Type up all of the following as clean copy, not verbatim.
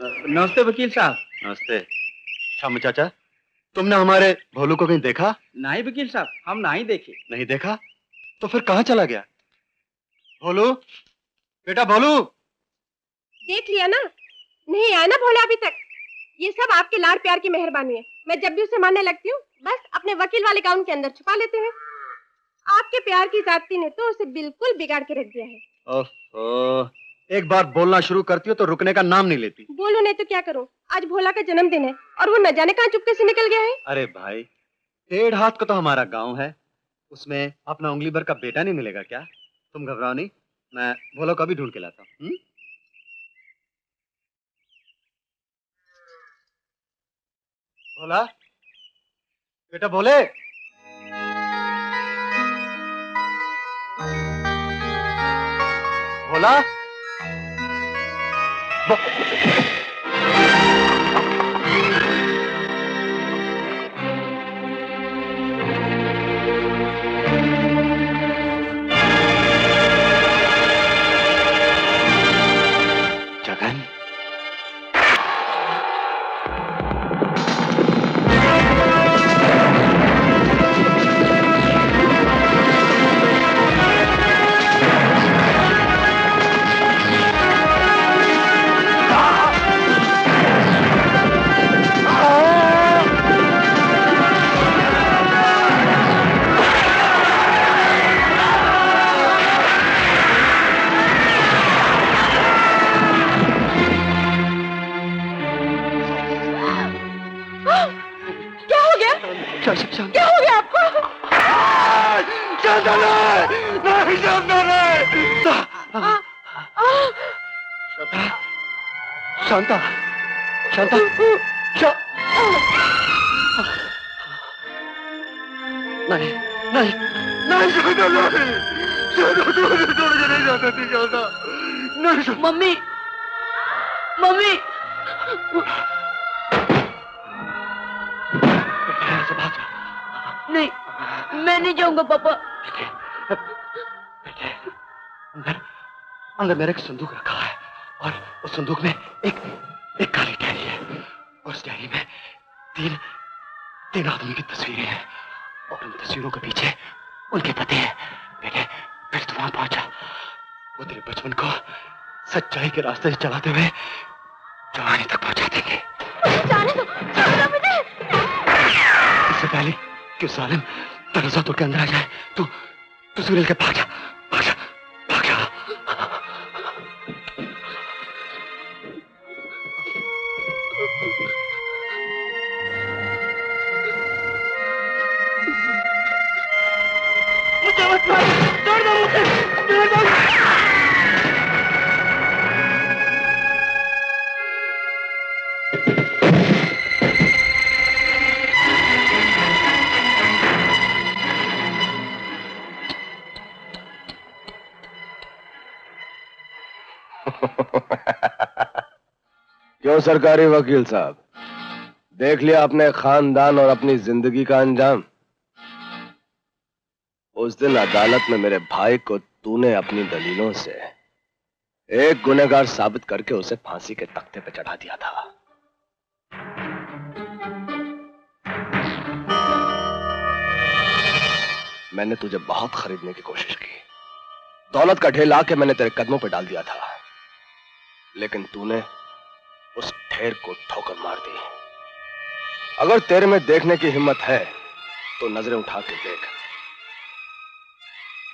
नमस्ते वकील साहब। नमस्ते। श्याम चाचा, तुमने हमारे भोलू को कहीं देखा? नहीं वकील साहब, हम नहीं देखे। नहीं देखा? तो फिर कहाँ चला गया? भोलू, बेटा भोलू। देख लिया ना, नहीं आया ना भोला अभी तक। ये सब आपके लाड प्यार की मेहरबानी है। मैं जब भी उसे मारने लगती हूँ बस अपने वकील वाले काउंट के अंदर छुपा लेते हैं। आपके प्यार की जाती ने तो उसे बिल्कुल बिगाड़ के रख दिया है। ओहो, एक बार बोलना शुरू करती हो तो रुकने का नाम नहीं लेती। बोलो नहीं तो क्या करूं? आज भोला का जन्मदिन है और वो न जाने कहाँ चुपके से निकल गया है। अरे भाई, 1.5 हाथ का तो हमारा गांव है, उसमें अपना उंगली भर का बेटा नहीं मिलेगा क्या? तुम घबराओ नहीं, मैं भोला को अभी ढूंढ के लाता हूँ। भोला, बेटा भोले। भोला, जगन। क्या हो गया आपको? शांता, शांता, नहीं, नहीं, नहीं, शांता, नहीं, शांता, तू मुझे छोड़ के नहीं जाता थी, शांता, नहीं, मम्मी, मम्मी, नहीं, मैं नहीं जाऊंगा पापा। बेटे, अंदर मेरे एक संदूक रखा है और उस संदूक में एक काली डायरी है और उस डायरी में तीन आदमी की तस्वीरें हैं और उन तस्वीरों के पीछे उनके पते हैं। बेटे, फिर तू वहां पहुंचा, वो तेरे बचपन को सच्चाई के रास्ते से चलाते हुए जवानी तक पहुंचा देंगे। जाने दो मुझे। इससे पहले कि उस जालिम दरवाजा तोड़ के अंदर आ जाए, तू सूरज के भाग जा, भाग जा, भाग जा। मुझे मत मार, छोड़ दो मुझे, छोड़ दो। क्यों सरकारी वकील साहब, देख लिया अपने खानदान और अपनी जिंदगी का अंजाम? उस दिन अदालत में मेरे भाई को तूने अपनी दलीलों से एक गुनहगार साबित करके उसे फांसी के तख्ते पे चढ़ा दिया था। मैंने तुझे बहुत खरीदने की कोशिश की, दौलत का ढेर ला के मैंने तेरे कदमों पे डाल दिया था, लेकिन तूने उस ढेर को ठोकर मार दी। अगर तेरे में देखने की हिम्मत है तो नजरें उठा के देख।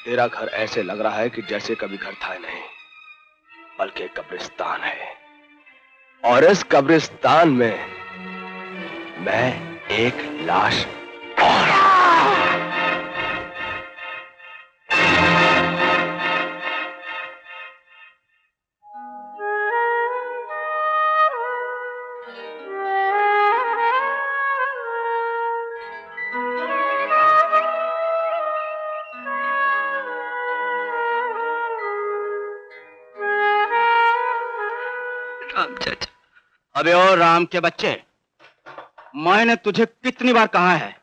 तेरा घर ऐसे लग रहा है कि जैसे कभी घर था नहीं, बल्कि एक कब्रिस्तान है, और इस कब्रिस्तान में मैं एक लाश और। राम चाचा। अबे ओ राम के बच्चे, मैंने तुझे कितनी बार कहा है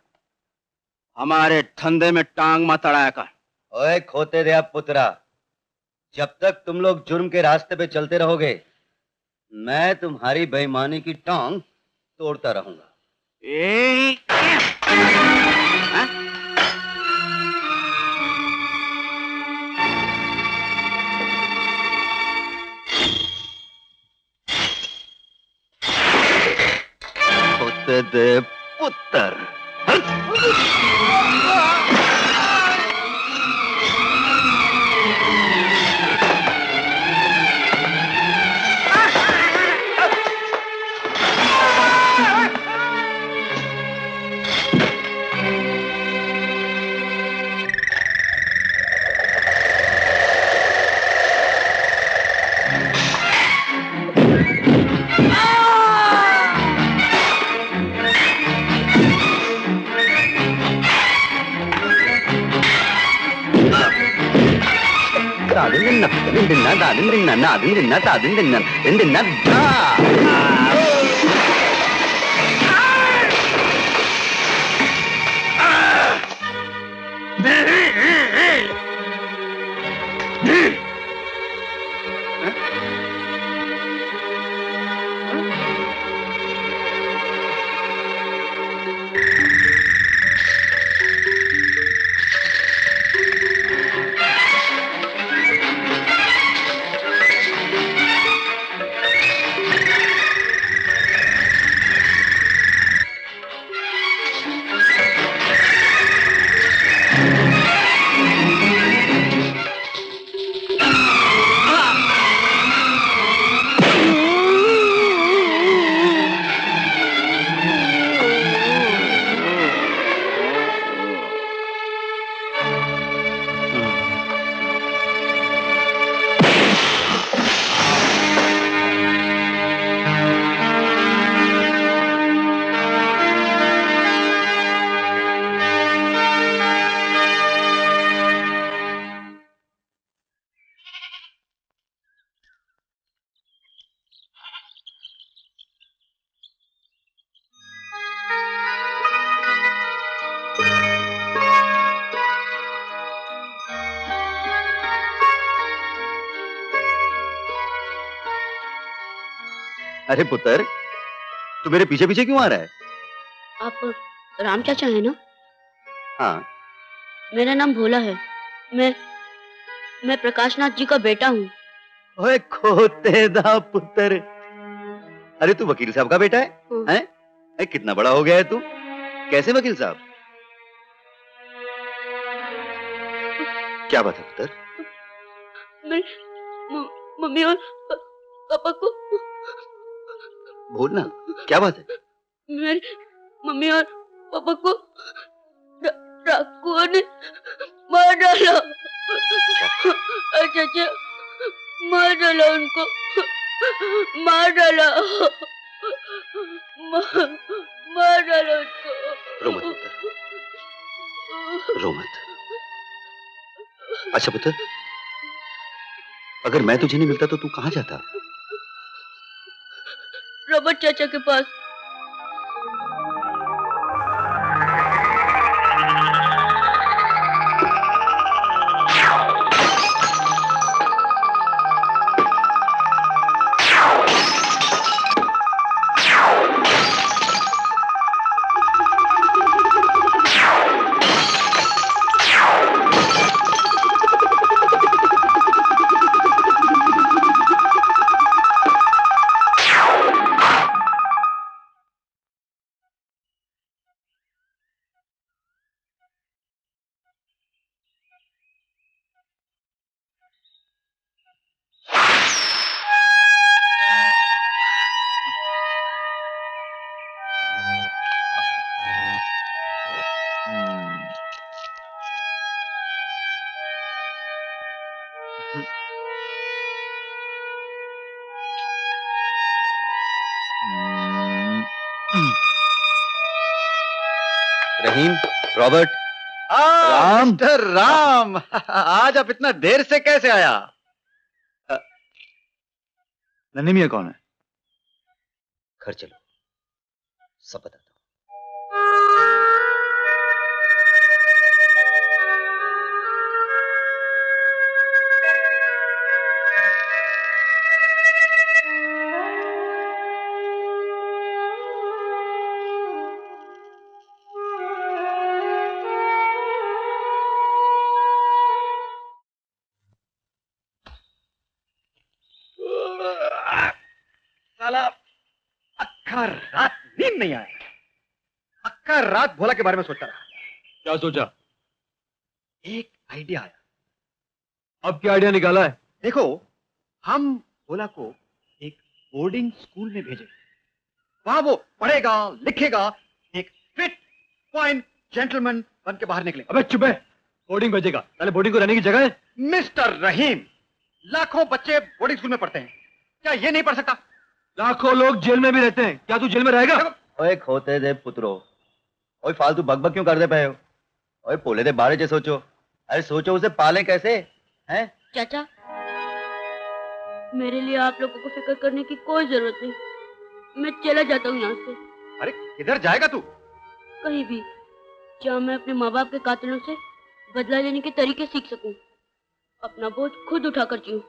हमारे धंधे में टांग मत अड़ाया कर। ओए खोते दे अब पुत्रा, जब तक तुम लोग जुर्म के रास्ते पे चलते रहोगे मैं तुम्हारी बेईमानी की टांग तोड़ता रहूंगा। पुत्र दे पुत्र। अरे पुत्र, तू मेरे पीछे पीछे क्यों आ रहा है? आप राम चाचा है ना? हाँ। मेरा नाम भोला है। मैं प्रकाशनाथ जी का बेटा हूँ। ओए खोते दा पुत्र। अरे तू वकील साहब का बेटा है? हैं? अरे कितना बड़ा हो गया है तू? कैसे वकील साहब? क्या बात है पुत्र? मम्मी और पापा को बोलना, क्या बात है? मेरी मम्मी और पापा को डाकुओं ने मार डाला। चाचा, मार डाला उनको, मार डाला, मार डाला उनको। रो मत पुत्र, रो मत। अच्छा पुत्र, अगर मैं तुझे नहीं मिलता तो तू कहाँ जाता? रॉबर्ट चाचा के पास। रहीम, रॉबर्ट। राम, मिस्टर राम, आज आप इतना देर से कैसे आया? नन्ही मियां कौन है? घर चलो, सब बताता हूँ। साला अक्खा रात नींद नहीं आया, अक्खा रात भोला के बारे में सोचता रहा। क्या सोचा? एक आइडिया आया। अब क्या आइडिया निकाला है? देखो, हम भोला को एक बोर्डिंग स्कूल में भेजें, वहां वो पढ़ेगा लिखेगा, एक फिट फाइन जेंटलमैन बन के बाहर निकले। अबे चुप है, बोर्डिंग भेजेगा? पहले बोर्डिंग को रहने की जगह है। मिस्टर रहीम, लाखों बच्चे बोर्डिंग स्कूल में पढ़ते हैं, क्या ये नहीं पढ़ सकता? लाखों लोग जेल में भी रहते हैं, क्या तू जेल में रहेगा? ओए खोते दे पुत्रो, ओए फालतू बकबक क्यों कर दे पे हो? ओए पोले दे बारे जे सोचो, अरे सोचो उसे पाले कैसे हैं? चाचा, मेरे लिए आप लोगों को फिक्र करने की कोई जरूरत नहीं, मैं चला जाता हूँ यहाँ से। अरे किधर जाएगा तू? कहीं भी जहाँ मैं अपने माँ बाप के कातिलों से बदला लेने के तरीके सीख सकूं, अपना बोझ खुद उठाकर जीऊं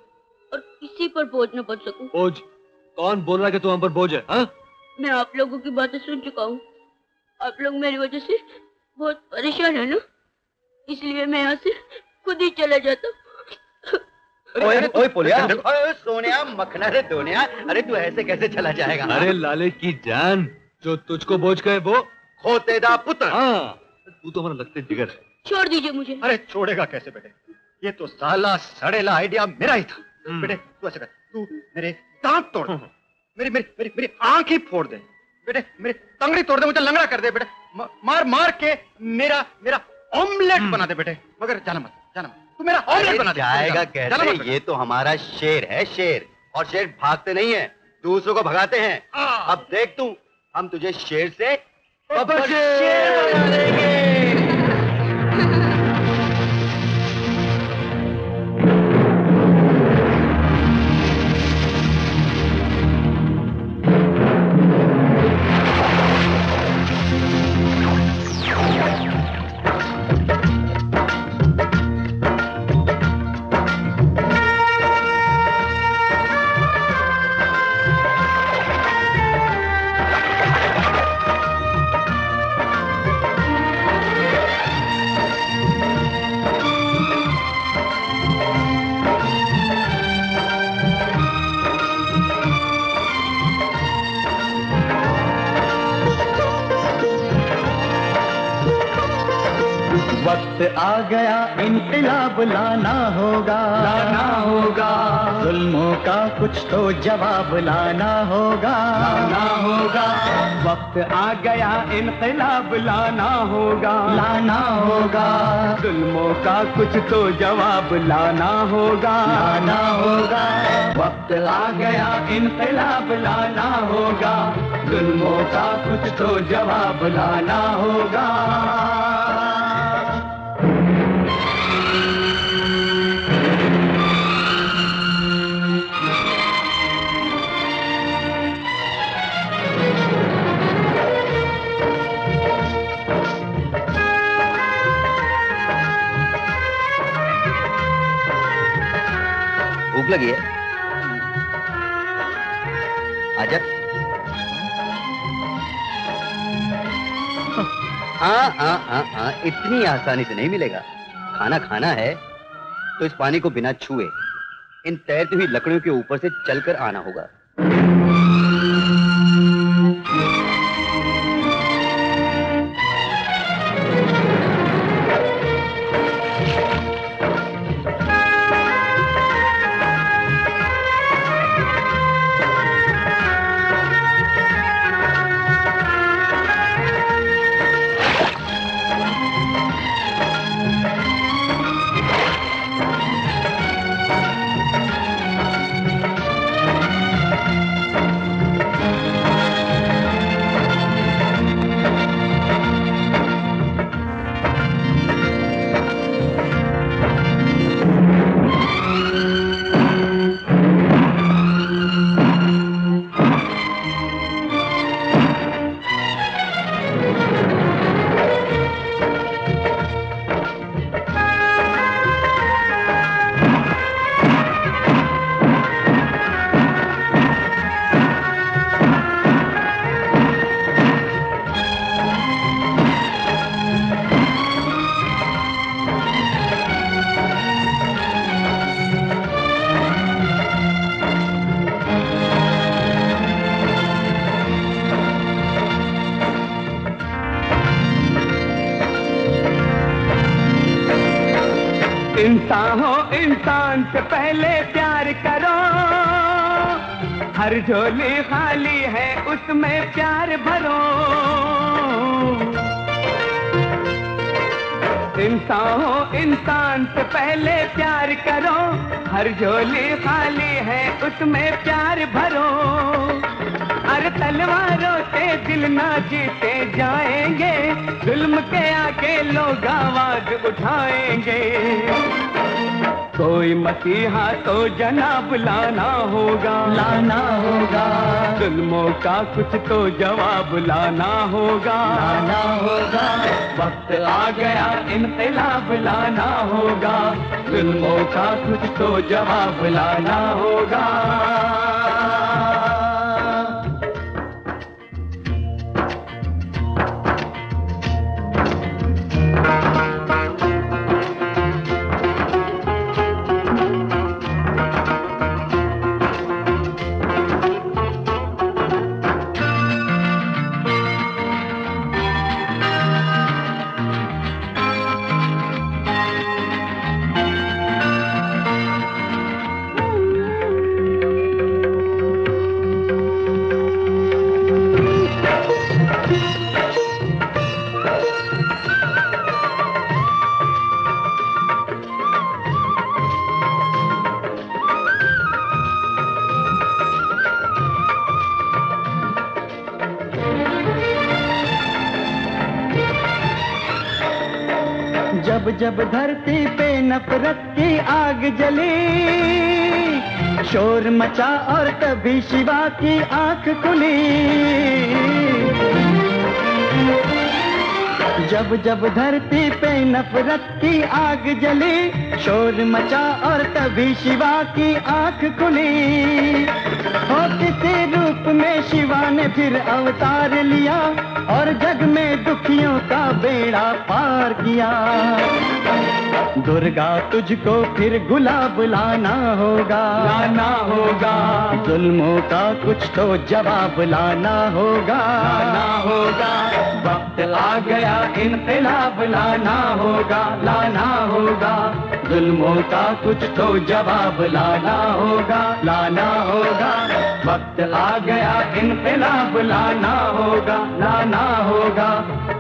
और किसी पर बोझ न बन सकूं। बोझ? कौन बोल रहा है कि तू हम पर बोझ है? हाँ? मैं आप लोगों की बातें सुन चुका हूँ, आप लोग मेरी वजह से बहुत परेशान है ना, इसलिए मैं यहाँ से खुद ही चला जाता हूँ। ओए ओए पोलिया, ओए सोनिया मखना रे दोनिया, अरे तू ऐसे कैसे चला जाएगा? अरे लाले की जान, जो तुझको बोझ कहे वो खोतेदा पुत्र। हाँ, तू तो हमारा लगते जिगर है। छोड़ दीजिए मुझे। अरे छोड़ेगा कैसे बेटे, ये तो साला सड़ेला आइडिया मेरा ही था। बेटे तू ऐसे कर, तू मेरे दांत तोड़, मेरी मेरी मेरी मेरी आंख ही फोड़ दे बेटे, मेरी तंगड़ी तोड़ दे, मुझे लंगड़ा कर दे बेटे, मार मार के मेरा मेरा ऑमलेट बना दे बेटे, मगर जाना मत, जाना मत, तू मेरा ऑमलेट बना दे। जाएगा कैसे? ये तो हमारा शेर है, शेर, और शेर भागते नहीं है, दूसरों को भगाते हैं। अब देख तू, हम तुझे शेर से बब्बर शेर बना देंगे। वक्त आ गया इनकलाब लाना होगा, लाना होगा, जुल्मों का कुछ तो जवाब लाना होगा, लाना होगा। वक्त आ गया इनकलाब लाना होगा, लाना होगा, जुल्मों का कुछ तो जवाब लाना होगा, लाना होगा। वक्त आ गया इनकलाब लाना होगा, जुल्मों का कुछ तो जवाब लाना होगा। भूख लगी है? आजा। इतनी आसानी से नहीं मिलेगा। खाना खाना है तो इस पानी को बिना छुए इन तैरती हुई लकड़ियों के ऊपर से चलकर आना होगा। इंसान हो इंसान से पहले प्यार करो, हर झोली खाली है उसमें प्यार भरो। इंसान हो इंसान से पहले प्यार करो, हर झोली खाली है उसमें प्यार भरो। अरे तलवारों से दिल ना जीते जाएंगे, जुल्म के आगे लोग आवाज उठाएंगे। कोई मसीहा तो जनाब लाना होगा, लाना होगा। जुल्मों का कुछ तो जवाब लाना होगा, लाना होगा। वक्त आ गया इनकलाब लाना होगा, जुल्मों का कुछ तो जवाब लाना होगा। जब जब धरती पे नफरत की आग जली, शोर मचा और तभी शिवा की आंख खुली। जब जब धरती पे नफरत की आग जली, शोर मचा और तभी शिवा की आंख खुली। और किसी रूप में शिवा ने फिर अवतार लिया और जग में दुखियों का बेड़ा पार किया। दुर्गा तुझको फिर गुलाब लाना होगा, लाना होगा। जुल्मों का कुछ तो जवाब लाना होगा, लाना होगा। वक्त आ गया इनकलाब लाना होगा, लाना होगा। जुल्मों का कुछ तो जवाब लाना होगा, लाना होगा। वक्त आ गया इनकलाब लाना होगा, लाना होगा।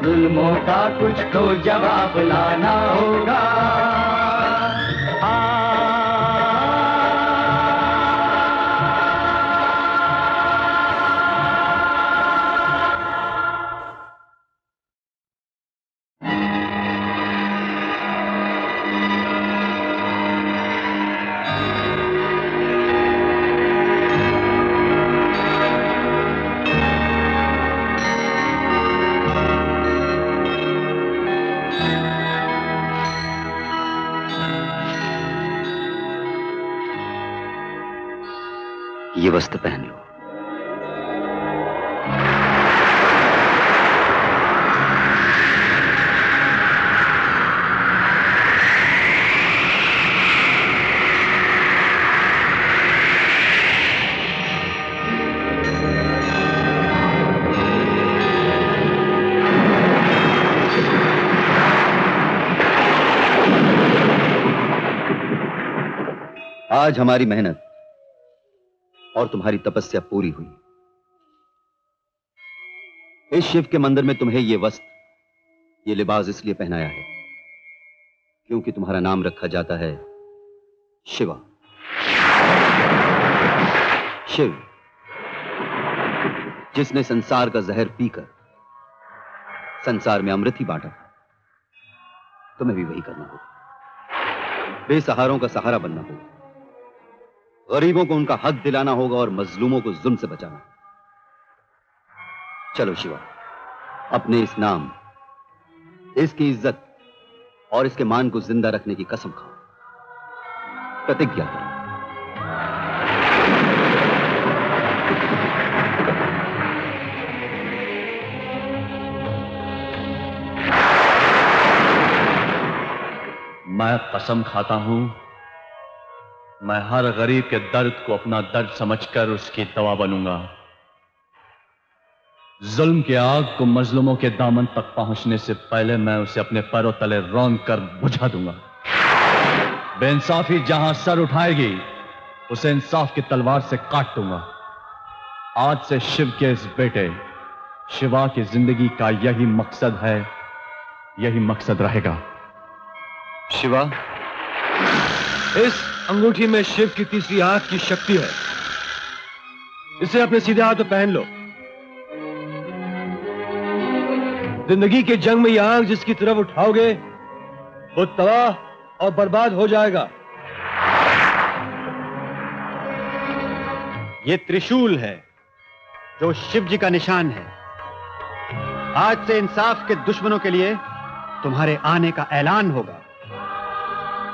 जुल्मों का कुछ तो जवाब लाना होगा। ये वस्त्र पहन लो। आज हमारी मेहनत और तुम्हारी तपस्या पूरी हुई। इस शिव के मंदिर में तुम्हें ये वस्त्र, ये लिबास इसलिए पहनाया है क्योंकि तुम्हारा नाम रखा जाता है शिवा। शिव जिसने संसार का जहर पीकर संसार में अमृत ही बांटा, तुम्हें भी वही करना होगा। बेसहारों का सहारा बनना होगा, गरीबों को उनका हक दिलाना होगा और मजलूमों को जुल्म से बचाना। चलो शिवा, अपने इस नाम, इसकी इज्जत और इसके मान को जिंदा रखने की कसम खाओ, प्रतिज्ञा करो। मैं कसम खाता हूं, मैं हर गरीब के दर्द को अपना दर्द समझकर उसकी दवा बनूंगा। जुल्म की आग को मजलूमों के दामन तक पहुंचने से पहले मैं उसे अपने पैरों तले रौंद कर बुझा दूंगा। बेइंसाफी जहां सर उठाएगी उसे इंसाफ की तलवार से काट दूंगा। आज से शिव के इस बेटे शिवा की जिंदगी का यही मकसद है, यही मकसद रहेगा। शिवा, इस अंगूठी में शिव की तीसरी आंख की शक्ति है। इसे अपने सीधे हाथ में पहन लो। जिंदगी के जंग में यह आंख जिसकी तरफ उठाओगे वो तबाह और बर्बाद हो जाएगा। ये त्रिशूल है जो शिव जी का निशान है। आज से इंसाफ के दुश्मनों के लिए तुम्हारे आने का ऐलान होगा।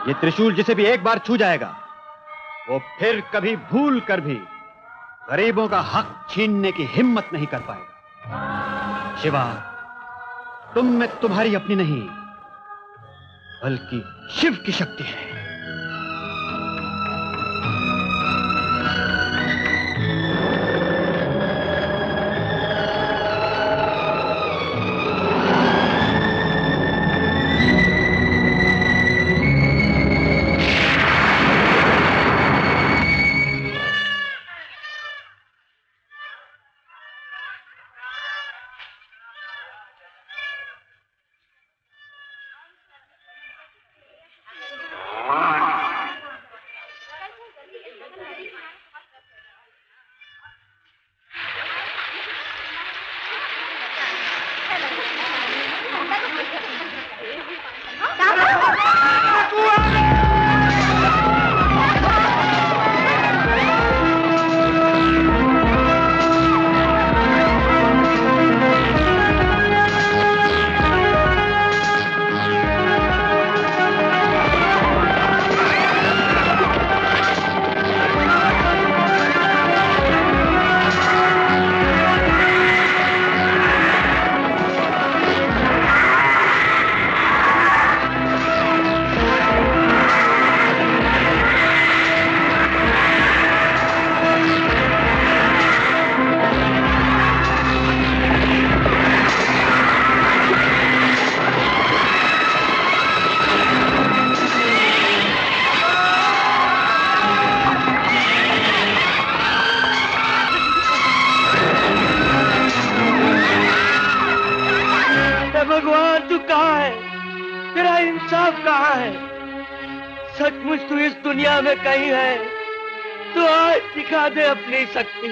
ये त्रिशूल जिसे भी एक बार छू जाएगा वो फिर कभी भूल कर भी गरीबों का हक छीनने की हिम्मत नहीं कर पाएगा। शिवा, तुम में तुम्हारी अपनी नहीं बल्कि शिव की शक्ति है। भगवान तू कहाँ है? तेरा इंसाफ कहाँ है? सचमुच तू इस दुनिया में कहीं है तो आज दिखा दे अपनी शक्ति।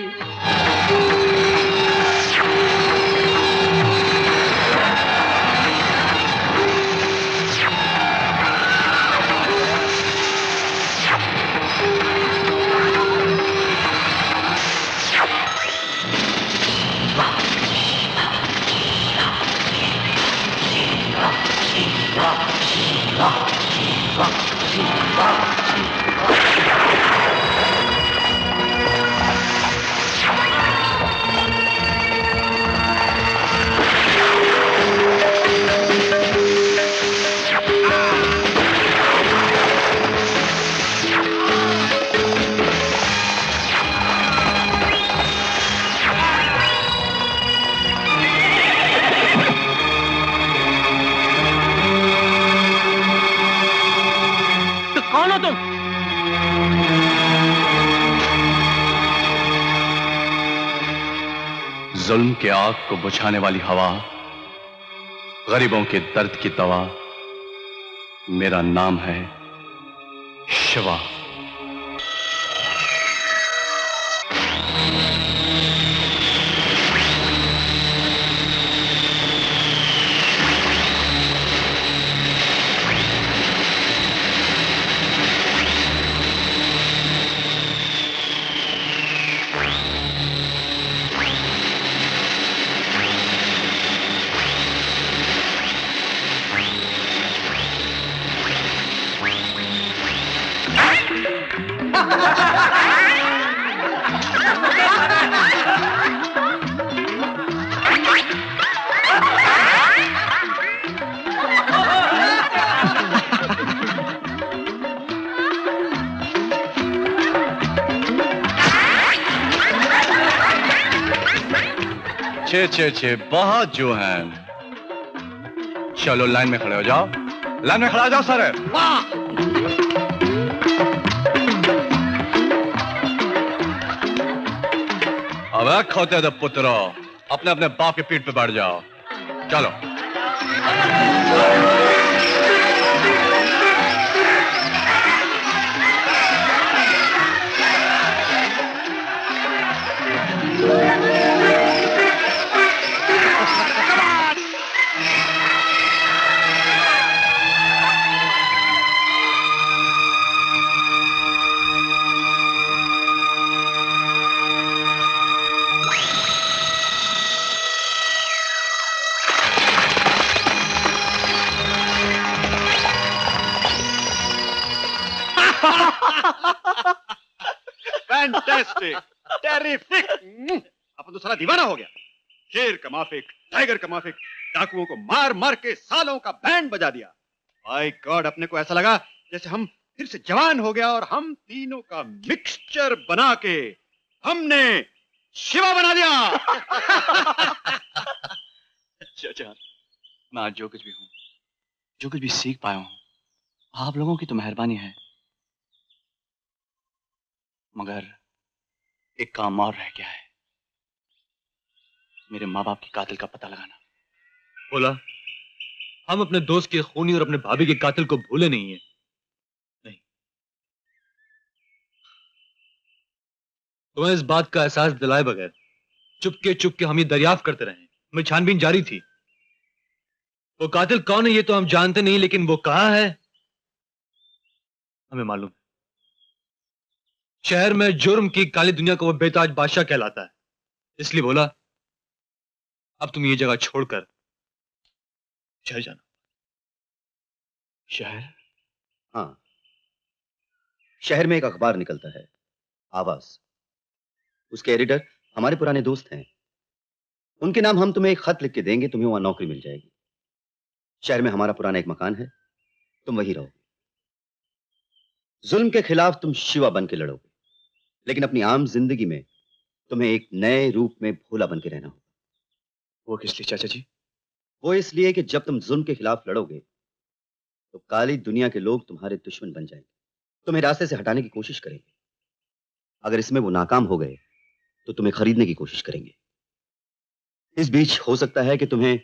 जुल्म के आग को बुझाने वाली हवा, गरीबों के दर्द की दवा। मेरा नाम है शिवा। छे बहुत जो हैं। चलो लाइन में खड़े हो जाओ, लाइन में खड़ा हो जाओ सारे। अबे खोते दो पुत्रो, अपने अपने बाप के पीठ पे बैठ जाओ। चलो। Fantastic, terrific. अपन तो सारा दीवाना हो गया। शेर का माफिक, टाइगर का माफिक, डाकुओं को मार मार के सालों का बैंड बजा दिया। माय गॉड, अपने को ऐसा लगा जैसे हम फिर से जवान हो गया और हम तीनों का मिक्सचर बना के हमने शिवा बना दिया। चाचा, मैं आज जो कुछ भी हूं, जो कुछ भी सीख पाया हूं, आप लोगों की तो मेहरबानी है। मगर एक काम और रह गया है, मेरे माँ बाप के कातिल का पता लगाना। बोला, हम अपने दोस्त के खूनी और अपने भाभी के कातिल को भूले नहीं है। नहीं, तुम्हें इस बात का एहसास दिलाए बगैर चुपके हम ये दरियाफ्त करते रहे। मेरी छानबीन जारी थी। वो कातिल कौन है ये तो हम जानते नहीं, लेकिन वो कहां है हमें मालूम है। शहर में जुर्म की काली दुनिया को वो बेताज बादशाह कहलाता है। इसलिए बोला, अब तुम ये जगह छोड़कर शहर जाना। शहर? हाँ, शहर में एक अखबार निकलता है, आवाज। उसके एडिटर हमारे पुराने दोस्त हैं। उनके नाम हम तुम्हें एक खत लिख के देंगे, तुम्हें वहां नौकरी मिल जाएगी। शहर में हमारा पुराना एक मकान है, तुम वहीं रहोगे। जुल्म के खिलाफ तुम शिवा बन के लड़ोगे, लेकिन अपनी आम जिंदगी में तुम्हें एक नए रूप में भोला बन के रहना होगा। वो किस लिए चाचा जी? वो इसलिए कि जब तुम जुल्म के खिलाफ लड़ोगे तो काली दुनिया के लोग तुम्हारे दुश्मन बन जाएंगे, तुम्हें रास्ते से हटाने की कोशिश करेंगे। अगर इसमें वो नाकाम हो गए तो तुम्हें खरीदने की कोशिश करेंगे। इस बीच हो सकता है कि तुम्हें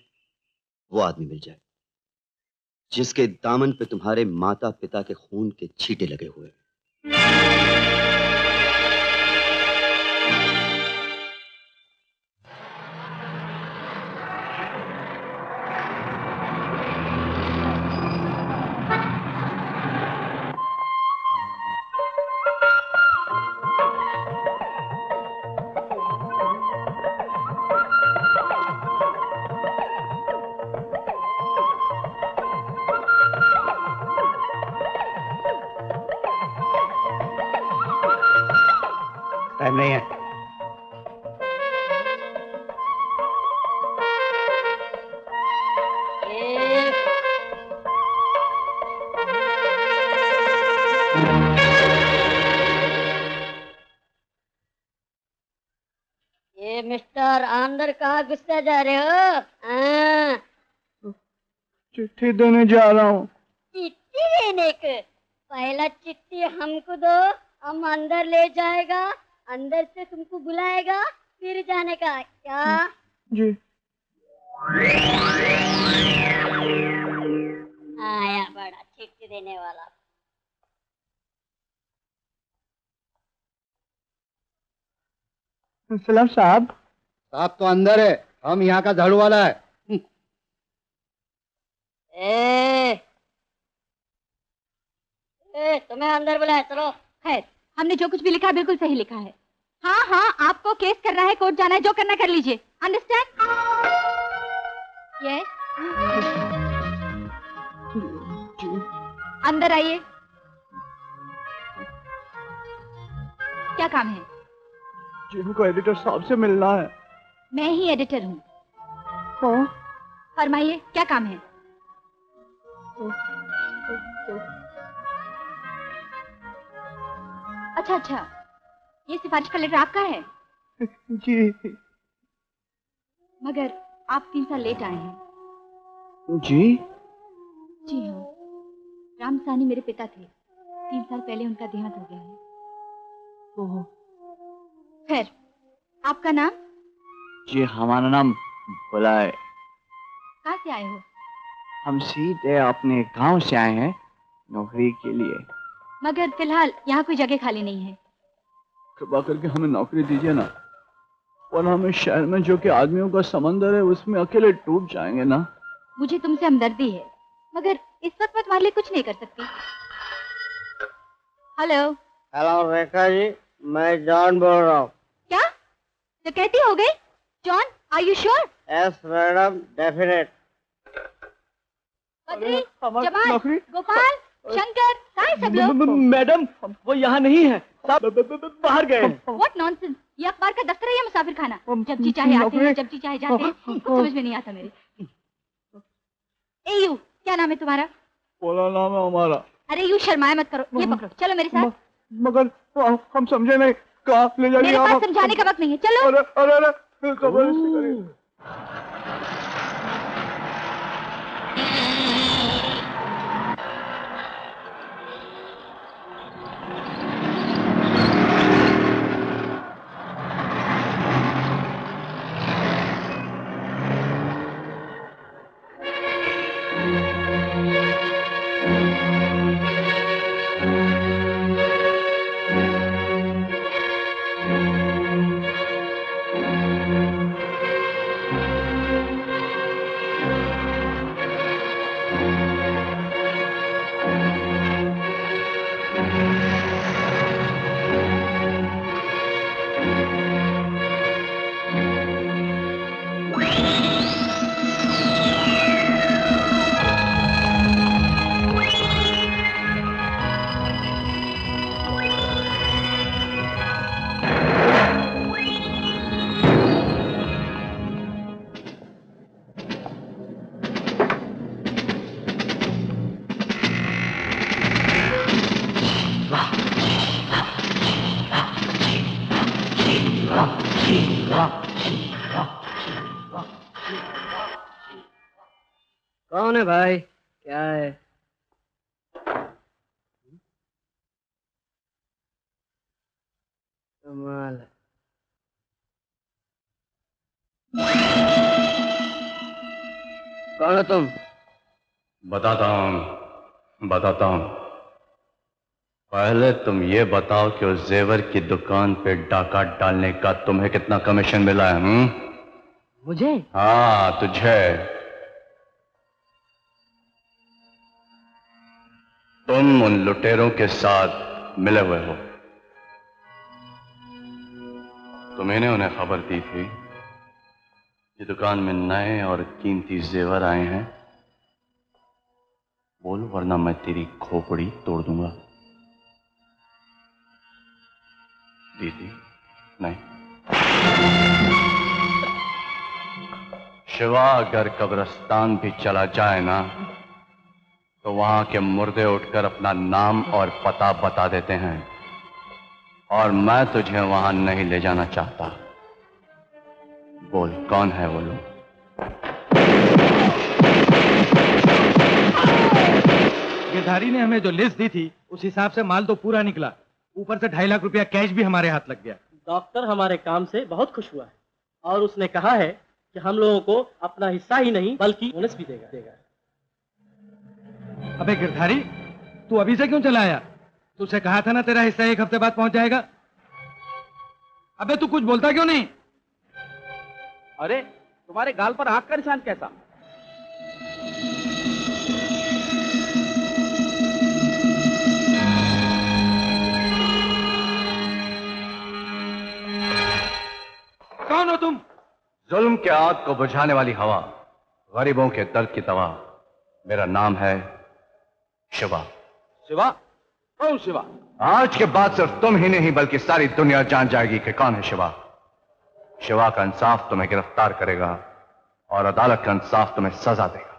वो आदमी मिल जाए जिसके दामन पे तुम्हारे माता पिता के खून के छींटे लगे हुए हैं। टाइम नहीं है। ये मिस्टर अंदर कहाँ घुसते जा रहे हो? चिट्ठी देने जा रहा हूँ। चिट्ठी देने के? पहला चिट्ठी हमको दो, हम अंदर ले जाएगा, अंदर से तुमको बुलाएगा, फिर जाने का। क्या? जी। आया बड़ा चिट्ठी देने वाला। सलाम साहब। साहब तो अंदर है, हम यहाँ का झाड़ू वाला है। तुम्हें अंदर बुलाया, चलो। खैर, हमने जो कुछ भी लिखा है बिल्कुल सही लिखा है। हाँ हाँ, आपको केस करना है, कोर्ट जाना है, जो करना कर लीजिए। अंडरस्टैंड? यस। अंदर आइए। क्या काम है? जी, हमको एडिटर साहब से मिलना है। मैं ही एडिटर हूँ। हाँ? फरमाइए, क्या काम है? अच्छा अच्छा, ये सिफारिश का लेटर आपका है? जी। मगर आप 3 साल लेट आए हैं। जी? जी हाँ, राम साहनी मेरे पिता थे। 3 साल पहले उनका देहांत हो गया है। ओह। खैर, आपका नाम? जी हमारा नाम बुलाए। कहाँ से आए हो? हम सीधे अपने गांव से आए हैं नौकरी के लिए। मगर फिलहाल यहाँ कोई जगह खाली नहीं है। कृपा करके हमें नौकरी दीजिए ना, और हमें शहर में जो कि आदमियों का समंदर है उसमें अकेले डूब जाएंगे ना। मुझे तुमसे हमदर्दी है, मगर इस वक्त मैं तुम्हारे लिए कुछ नहीं कर सकती। हेलो। हेलो रेखा जी, मैं जॉन बोल रहा हूँ। क्या डकैती हो गई? John, are you sure? Yes madam, definite. Badri, Jamal, Gopal, Shankar, कहाँ हैं सब लोग? मैडम वो यहाँ नहीं है, सब बाहर गए। What nonsense! ये अखबार का दफ्तर है या मुसाफिर खाना? जब जी चाहे आते हैं, जब जी चाहे जाते हैं। कुछ समझ में नहीं आता मेरे। ए यू, क्या नाम है तुम्हारा? बोला नाम है हमारा। अरे यू शर्माए मत करो, ये पकड़ो, चलो मेरे साथ। मगर हम समझे नहीं, कहाँ ले जाएंगे? मेरे पास समझाने का वक्त नहीं है, चलो। अरे अरे अरे जबरदस्ती करिए। कौन है भाई? क्या है? कमाल है। कौन हो तुम? बताता हूँ। पहले तुम ये बताओ कि उस जेवर की दुकान पे डाका डालने का तुम्हें कितना कमीशन मिला है? मुझे? हाँ तुझे। तुम उन लुटेरों के साथ मिले हुए हो। तुम्हें उन्हें खबर दी थी कि दुकान में नए और कीमती जेवर आए हैं। बोल वरना मैं तेरी खोपड़ी तोड़ दूंगा। दीदी नहीं। शिवा अगर कब्रिस्तान भी चला जाए ना तो वहां के मुर्दे उठकर अपना नाम और पता बता देते हैं, और मैं तुझे वहां नहीं ले जाना चाहता। बोल कौन है वो लोग? गिरधारी ने हमें जो लिस्ट दी थी उस हिसाब से माल तो पूरा निकला, ऊपर से 2.5 लाख रुपया कैश भी हमारे हाथ लग गया। डॉक्टर हमारे काम से बहुत खुश हुआ है और उसने कहा है कि हम लोगों को अपना हिस्सा ही नहीं बल्कि बोनस भी देगा। अबे गिरधारी, तू अभी से क्यों चला आया? तुझसे कहा था ना तेरा हिस्सा 1 हफ्ते बाद पहुंच जाएगा। अबे तू कुछ बोलता क्यों नहीं? अरे तुम्हारे गाल पर आंख का निशान कैसा? कौन हो तुम? जुल्म के आग को बुझाने वाली हवा, गरीबों के दर्द की दवा। मेरा नाम है शिवा। शिवा? कौन शिवा? आज के बाद सिर्फ तुम ही नहीं बल्कि सारी दुनिया जान जाएगी कि कौन है शिवा। शिवा का इंसाफ तुम्हें गिरफ्तार करेगा और अदालत का इंसाफ तुम्हें सजा देगा।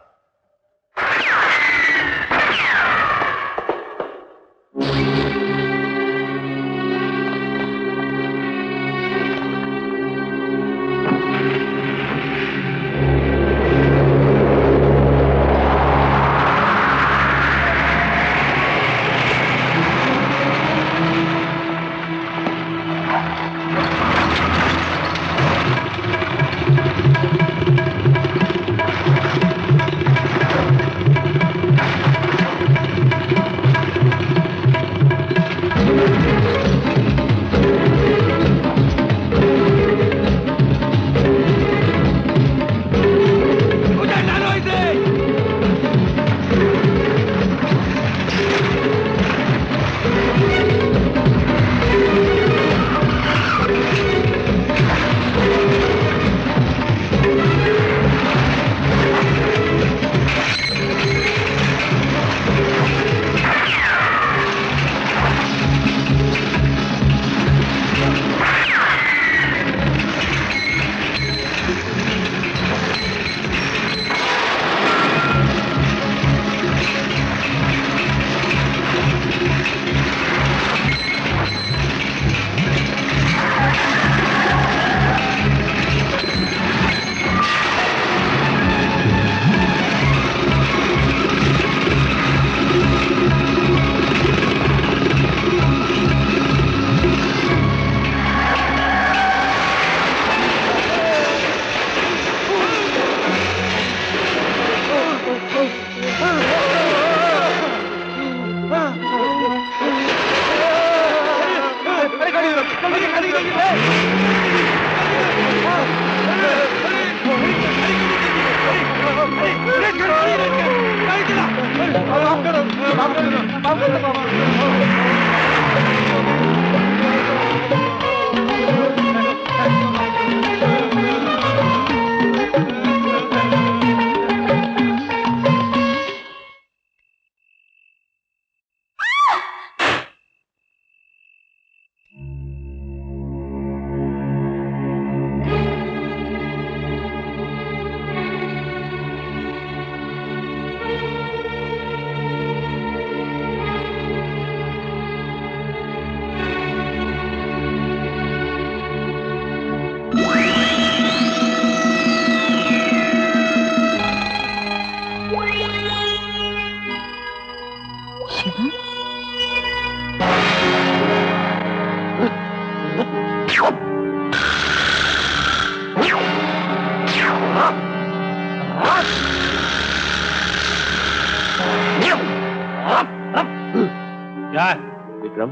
क्या है? विक्रम,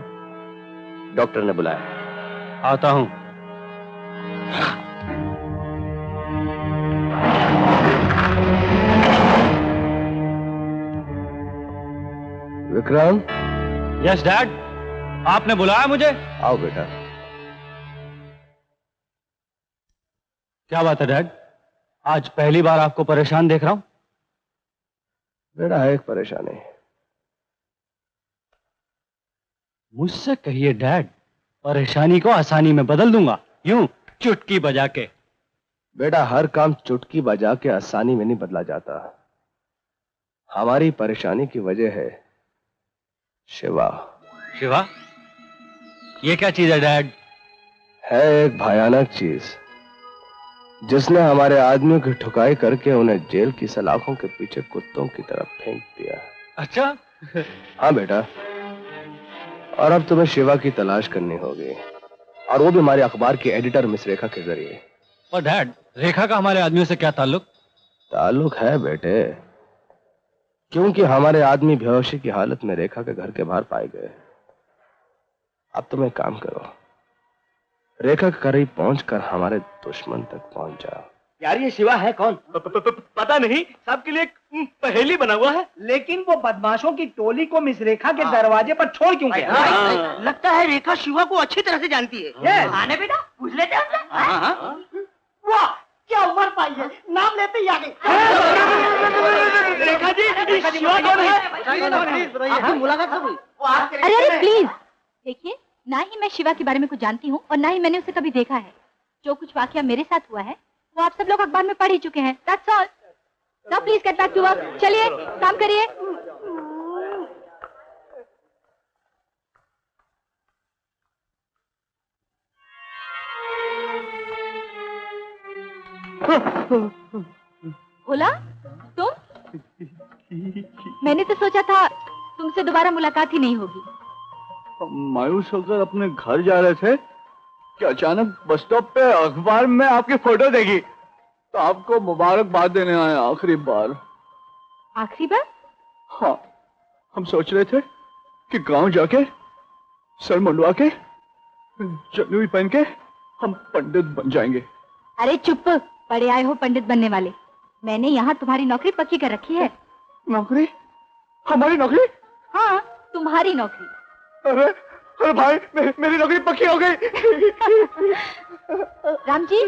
डॉक्टर ने बुलाया। आता हूं। विक्रम। यस डैड, आपने बुलाया मुझे? आओ बेटा। क्या बात है डैड, आज पहली बार आपको परेशान देख रहा हूं। बेटा है एक परेशानी। मुझसे कहिए डैड, परेशानी को आसानी में बदल दूंगा, यूं चुटकी बजा के। बेटा हर काम चुटकी बजा के आसानी में नहीं बदला जाता। हमारी परेशानी की वजह है शिवा। शिवा? ये क्या चीज है डैड? है एक भयानक चीज जिसने हमारे आदमियों की ठुकाई करके उन्हें जेल की सलाखों के पीछे कुत्तों की तरफ फेंक दिया। अच्छा? हाँ बेटा, और अब तुम्हें शिवा की तलाश करनी होगी, और वो भी हमारे अखबार की एडिटर मिस रेखा के जरिए। और डैड, रेखा का हमारे आदमियों से क्या ताल्लुक? ताल्लुक है बेटे, क्योंकि हमारे आदमी बेहोशी की हालत में रेखा के घर के बाहर पाए गए। अब तुम एक काम करो, रेखा के करीब पहुंचकर हमारे दुश्मन तक पहुंच जाओ। यार ये शिवा है कौन? पता नहीं, सबके लिए पहेली बना हुआ है। लेकिन वो बदमाशों की टोली को मिस रेखा के दरवाजे पर छोड़ क्यों गया? लगता है रेखा शिवा को अच्छी तरह से जानती है। आने बेटा, पूछ लेते हैं। वाह क्या उम्र पाई है, नाम लेते ही आ गए। रेखा जी, शिवा कौन है? आपकी मुलाकात कब हुई? अरे प्लीज देखिए, ना ही मैं शिवा के बारे में कुछ जानती हूँ और ना ही मैंने उसे कभी देखा है। जो कुछ वाकया मेरे साथ हुआ है वो आप सब लोग अखबार में पढ़ ही चुके हैं। That's all. Now please get back to work. चलिए काम करिए। भोला, तुम? मैंने तो सोचा था तुमसे दोबारा मुलाकात ही नहीं होगी। मायूस होकर अपने घर जा रहे थे कि अचानक बस स्टॉप पे अखबार में आपकी फोटो देखी, तो आपको मुबारकबाद देने आए आखिरी बार। आखिरी बार? हाँ, हम सोच रहे थे कि गांव जाके सर मुंडवा के जनेऊ पहन के हम पंडित बन जाएंगे। अरे चुप, पढ़े आए हो पंडित बनने वाले। मैंने यहाँ तुम्हारी नौकरी पक्की कर रखी है। नौकरी? हमारी नौकरी? हाँ, तुम्हारी नौकरी। अरे भाई, मेरी नौकरी पक्की हो गई। राम जी।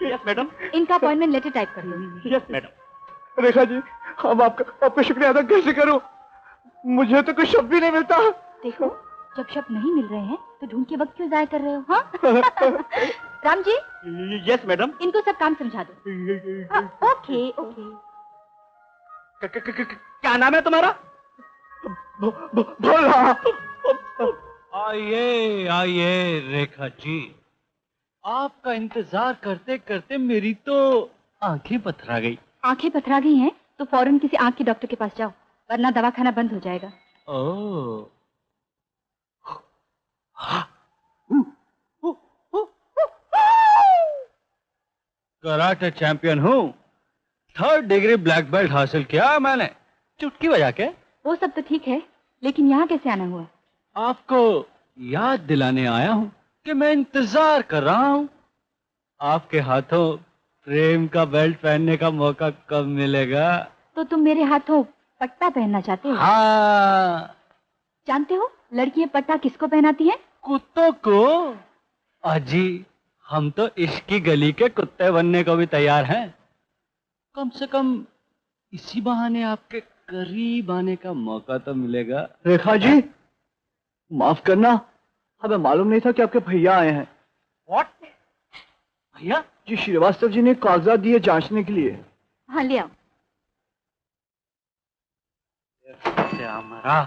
Yes madam. इनका अपॉइंटमेंट लेटर टाइप कर लो। Yes madam. रेखा जी, हम आपका शुक्रिया अदा कैसे करूं? मुझे तो कुछ शब्द भी नहीं मिलता। देखो, जब शब्द नहीं मिल रहे हैं तो ढूंढ के वक्त क्यों जाया कर रहे हो? हाँ? राम जी। Yes madam. इनको सब काम समझा दो। Okay okay. क्या नाम है तुम्हारा? भोला। आइए आइए रेखा जी, आपका इंतजार करते करते मेरी तो आंखें पथरा गई। आंखें पथरा गई हैं तो फौरन किसी आंख के डॉक्टर के पास जाओ, वरना दवाखाना बंद हो जाएगा। ओह, कराटे चैंपियन हूँ, 3rd डिग्री ब्लैक बेल्ट हासिल किया मैंने, चुटकी बजा के। वो सब तो ठीक है, लेकिन यहाँ कैसे आना हुआ? आपको याद दिलाने आया हूँ कि मैं इंतजार कर रहा हूँ। आपके हाथों प्रेम का बेल्ट पहनने का मौका कब मिलेगा? तो तुम मेरे हाथों पट्टा पहनना चाहते हो? हाँ, जानते हो लड़कियां पट्टा किसको पहनाती हैं? कुत्तों को। अजी हम तो इश्क की गली के कुत्ते बनने को भी तैयार हैं। कम से कम इसी बहाने आपके करीब आने का मौका तो मिलेगा। रेखा जी माफ करना, हमें मालूम नहीं था कि आपके भैया आए हैं। व्हाट? भैया? जी श्रीवास्तव जी ने कागजात दिए जांचने के लिए। हाँ ले आओ। हमारा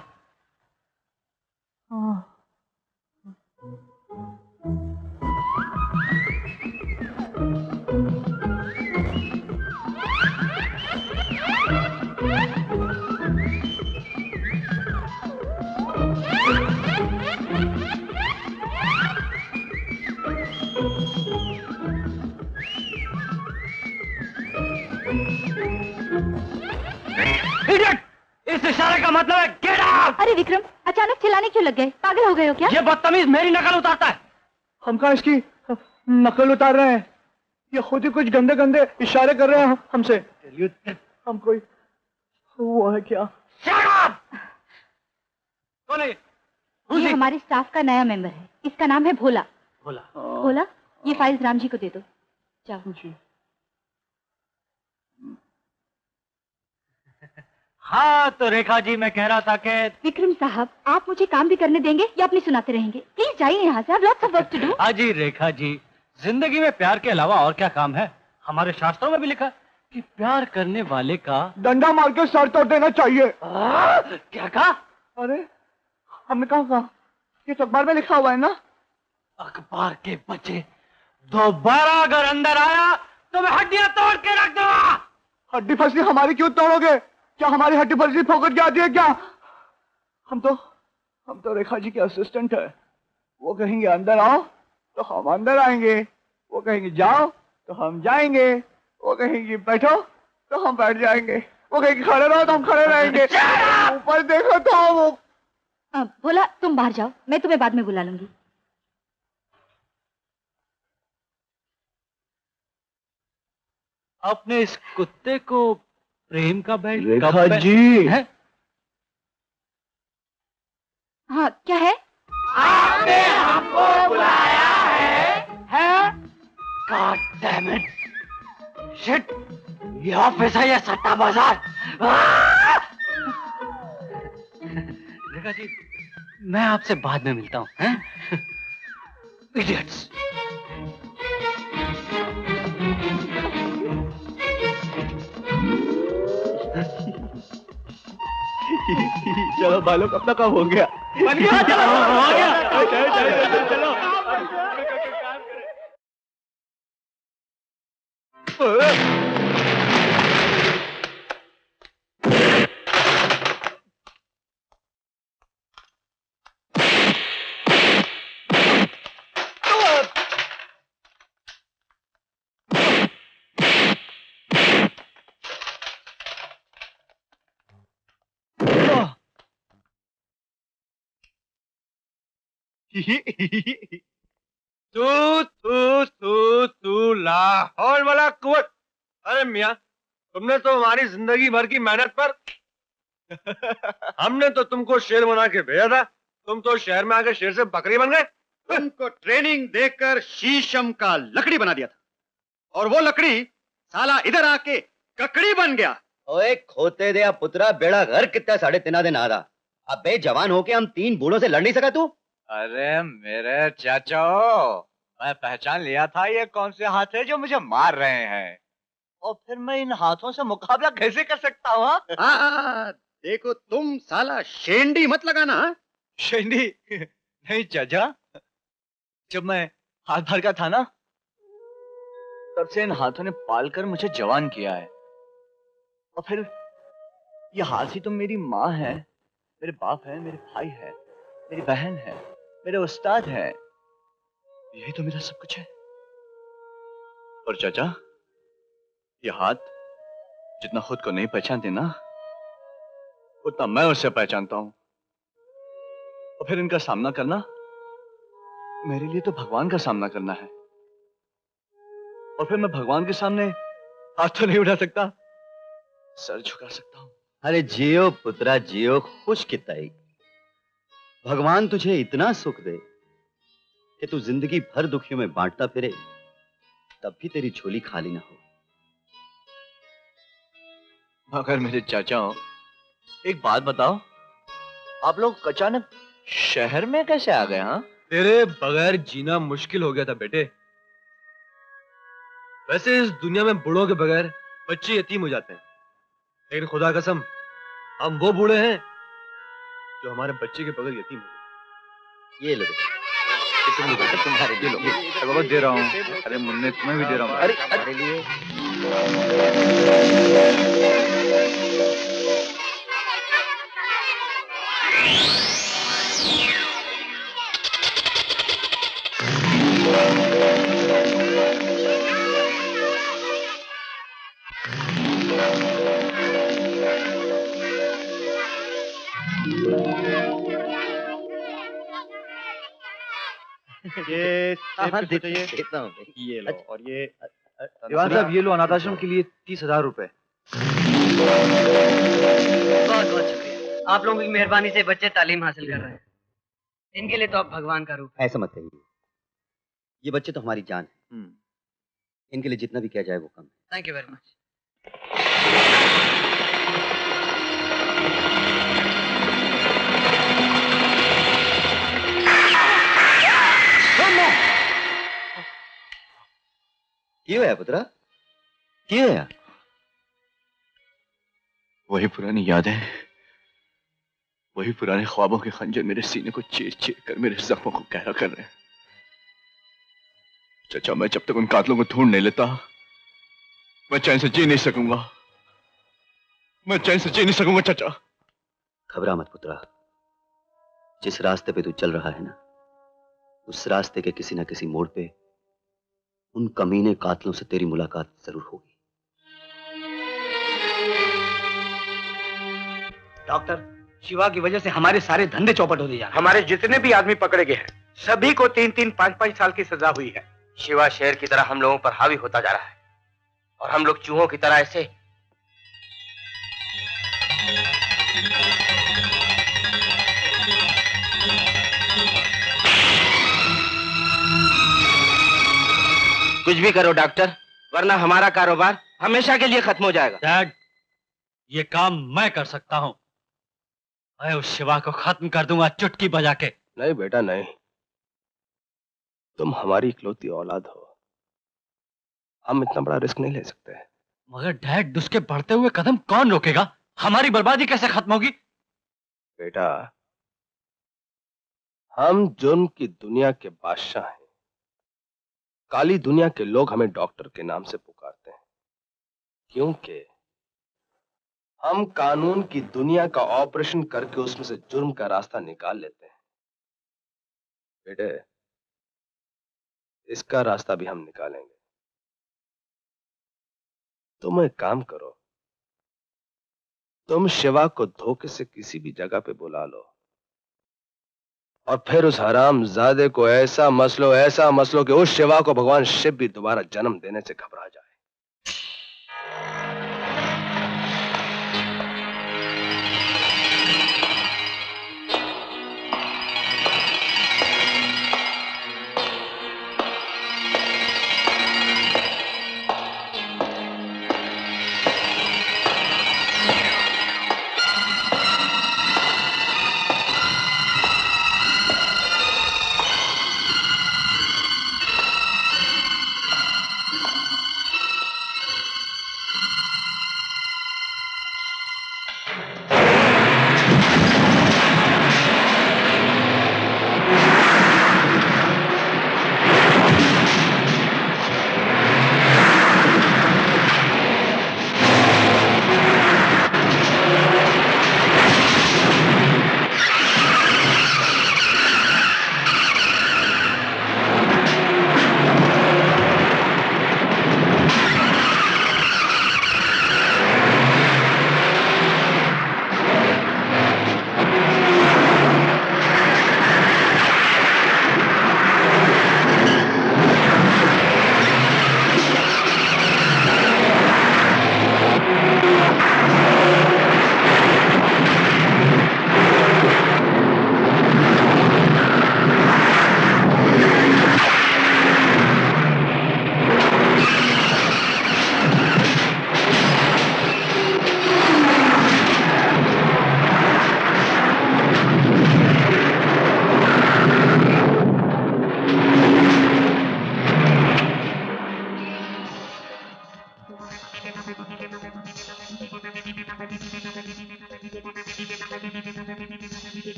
इस इशारे का मतलब है गेट आउट। अरे विक्रम अचानक चिल्लाने क्यों लग गए? पागल हो गए हो क्या? ये बदतमीज मेरी नकल उतारता है। हम कहाँ इसकी नकल उतार रहे हैं? ये खुद ही कुछ गंदे गंदे इशारे कर रहे हैं हमसे। हम कोई वो है क्या? कौन है? ये हमारे स्टाफ का नया मेंबर है। इसका नाम है भोला। भोला? भोला ये फाइल्स राम जी को दे दो। जाओ। हाँ तो रेखा जी मैं कह रहा था कि विक्रम साहब आप मुझे काम भी करने देंगे या अपनी सुनाते रहेंगे? प्लीज जाइए यहाँ से, lots of work to do. अजी रेखा जी जिंदगी में प्यार के अलावा और क्या काम है? हमारे शास्त्रों में भी लिखा कि प्यार करने वाले का डंडा मार के सर तोड़ देना चाहिए। क्या कहा? अरे हमने कहा ये तो अखबार में लिखा हुआ है ना। अखबार के बच्चे दोबारा अगर अंदर आया तो मैं हड्डियां तोड़ के रख दूंगा। हड्डी फसली हमारी क्यों तोड़ोगे? क्या हमारी हड्डी फसली फोकट के आती है क्या? हम तो रेखा जी के असिस्टेंट है। वो कहेंगे अंदर आओ तो हम अंदर आएंगे, वो कहेंगे जाओ तो हम जाएंगे, वो कहेंगे बैठो तो हम बैठ जाएंगे, वो कहेंगे खड़े रहो तो हम खड़े रहेंगे। ऊपर देखो तो वो भोला तुम बाहर जाओ, मैं तुम्हें बाद में बुला लूंगी। अपने इस कुत्ते को प्रेम का बेल्ट रेखा जी है? हाँ क्या है? आपने हमको बुलाया है? God damn it! Shit! ये ऑफिस है या सट्टा बाजार? रेखा जी मैं आपसे बाद में मिलता हूँ। Idiots! चलो बालों अपना काम हो गया। बन गया, चलो, हो गया। चलो तू लाहौर वाला कुवत। अरे मियां तुमने तो हमारी जिंदगी भर की मेहनत पर हमने तो तुमको शेर बना के भेजा था, तुम तो शहर में आके शेर से बकरी बन गए। तुमको ट्रेनिंग देकर शीशम का लकड़ी बना दिया था और वो लकड़ी साला इधर आके ककड़ी बन गया। ओए खोते दे पुत्रा बेड़ा घर कितना 3.5 दिन आ रहा। अबे जवान होके हम 3 बूढ़ों से लड़ नहीं सका तू? अरे मेरे चाचा मैं पहचान लिया था ये कौन से हाथ है जो मुझे मार रहे हैं, और फिर मैं इन हाथों से मुकाबला कैसे कर सकता हूँ? देखो तुम साला शेंडी मत लगाना। शेंडी नहीं चाचा, जब मैं हाथ भर का था ना तब से इन हाथों ने पाल कर मुझे जवान किया है, और फिर ये हाथ ही तो मेरी माँ है, मेरे बाप है, मेरे भाई है, मेरी बहन है, मेरे उस्ताद है, यही तो मेरा सब कुछ है। और चाचा ये हाथ जितना खुद को नहीं पहचानते ना उतना मैं उसे पहचानता हूं, और फिर इनका सामना करना मेरे लिए तो भगवान का सामना करना है, और फिर मैं भगवान के सामने हाथ तो नहीं उठा सकता, सर झुका सकता हूं। अरे जियो पुत्रा जियो, खुश किताई। भगवान तुझे इतना सुख दे कि तू जिंदगी भर दुखियों में बांटता फिरे, तब भी तेरी झोली खाली ना हो। मगर मेरे चाचा हो, एक बात बताओ, आप लोग अचानक शहर में कैसे आ गए? हाँ, तेरे बगैर जीना मुश्किल हो गया था बेटे। वैसे इस दुनिया में बूढ़ों के बगैर बच्चे यतीम हो जाते हैं, लेकिन खुदा कसम हम वो बूढ़े हैं जो हमारे बच्चे के बगैर यतीम हो गए। ये लो बेटा, तुम्हारे लिए। अरे बाबा दे रहा हूँ। अरे मुन्ने तुम्हें भी दे रहा हूँ। अरे तुम्हारे लिए। ये देता हूँ। ये लो। और ये दीवान साहब, ये लो अनाथ आश्रम के लिए 30,000 रुपए। बहुत बहुत शुक्रिया। आप लोगों की मेहरबानी से बच्चे तालीम हासिल कर रहे हैं। इनके लिए तो आप भगवान का रूप है। ऐसा मत कहिए, ये बच्चे तो हमारी जान है। इनके लिए जितना भी किया जाए वो कम है। Thank you very much. क्यों है पुत्रा, क्यों है? वही पुरानी यादें, वही पुराने ख्वाबों के खंजर मेरे सीने को चीर चीर कर मेरे जख्मों को गहरा कर रहे हैं। चाचा, मैं जब तक उन कातलों को ढूंढ नहीं लेता, मैं चैन से जी नहीं सकूंगा। मैं चैन से जी नहीं सकूंगा चाचा। घबरा मत पुत्रा, जिस रास्ते पे तू चल रहा है ना, उस रास्ते के किसी ना किसी मोड़ पे उन कमीने कातलों से तेरी मुलाकात जरूर होगी। डॉक्टर, शिवा की वजह से हमारे सारे धंधे चौपट होते जा रहे हैं। हमारे जितने भी आदमी पकड़े गए हैं, सभी को 3-3, 5-5 साल की सजा हुई है। शिवा शेर की तरह हम लोगों पर हावी होता जा रहा है और हम लोग चूहों की तरह ऐसे। कुछ भी करो डॉक्टर, वरना हमारा कारोबार हमेशा के लिए खत्म हो जाएगा। डैड, ये काम मैं कर सकता हूं। मैं उस शिवा को खत्म कर दूंगा चुटकी बजा के। नहीं बेटा नहीं, तुम हमारी इकलौती औलाद हो, हम इतना बड़ा रिस्क नहीं ले सकते। मगर डैड, उसके बढ़ते हुए कदम कौन रोकेगा? हमारी बर्बादी कैसे खत्म होगी? बेटा, हम जुर्म की दुनिया के बादशाह हैं। काली दुनिया के लोग हमें डॉक्टर के नाम से पुकारते हैं, क्योंकि हम कानून की दुनिया का ऑपरेशन करके उसमें से जुर्म का रास्ता निकाल लेते हैं। बेटे, इसका रास्ता भी हम निकालेंगे। तुम एक काम करो, तुम शिवा को धोखे से किसी भी जगह पे बुला लो और फिर उस हरामजादे को ऐसा मसलो कि उस शिवा को भगवान शिव भी दोबारा जन्म देने से घबरा जाए।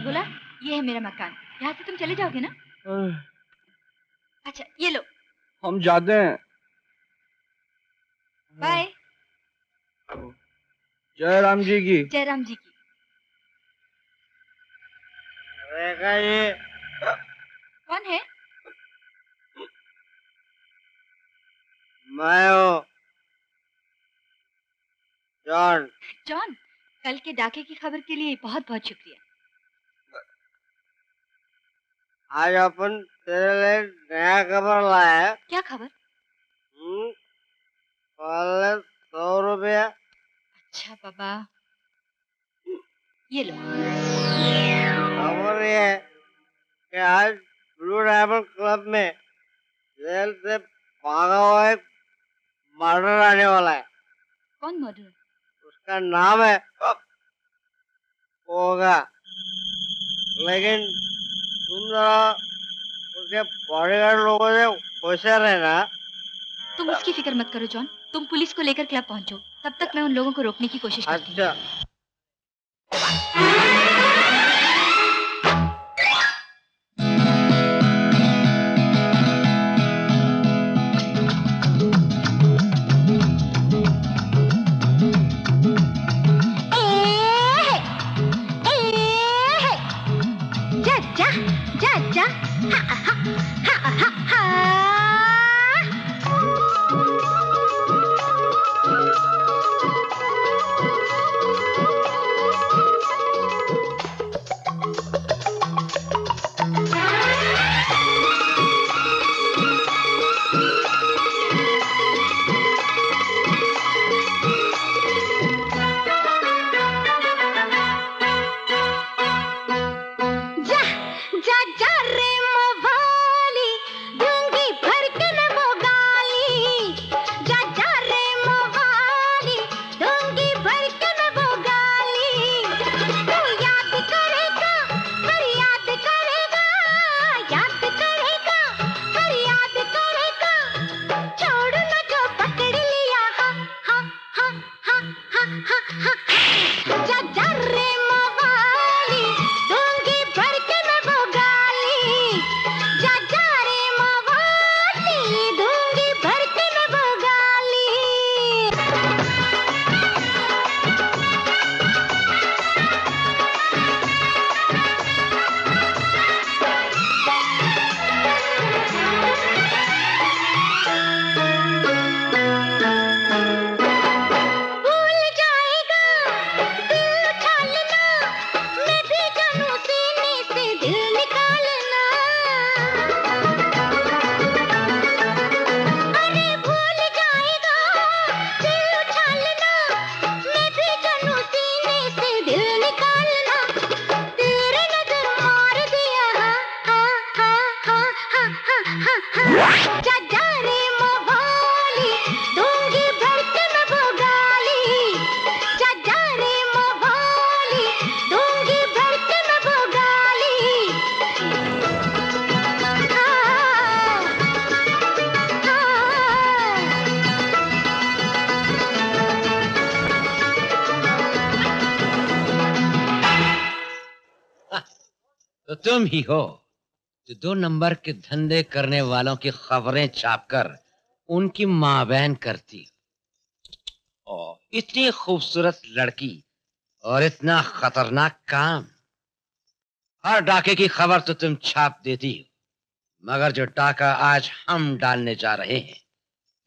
बोला ये है मेरा मकान, यहाँ से तुम चले जाओगे ना? अच्छा ये लो। हम जाते हैं। बाय। जय राम जी की। जय राम जी की। रेखा जी। कौन है? मैं हूँ जॉन। जॉन, कल के डाके की खबर के लिए बहुत बहुत शुक्रिया। आज अपन तेरे लिए नया खबर लाया है। क्या खबर? पहले 100 रुपया। अच्छा बाबा, ये लो। खबर ये है कि आज ब्लू डायमंड क्लब में जेल से भागा हुआ एक मर्डर आने वाला है। कौन मर्डर? उसका नाम है होगा, लेकिन तुम जरा उसके बॉडीगार्ड लोगों से होशियार रहना। तुम उसकी फिक्र मत करो जॉन, तुम पुलिस को लेकर क्लब पहुंचो, तब तक मैं उन लोगों को रोकने की कोशिश करती हूँ। तो तुम ही हो जो 2 नंबर के धंधे करने वालों की खबरें छापकर उनकी माँ बहन करती। और इतनी खूबसूरत लड़की और इतना खतरनाक काम। हर डाके की खबर तो तुम छाप देती हो, मगर जो डाका आज हम डालने जा रहे हैं,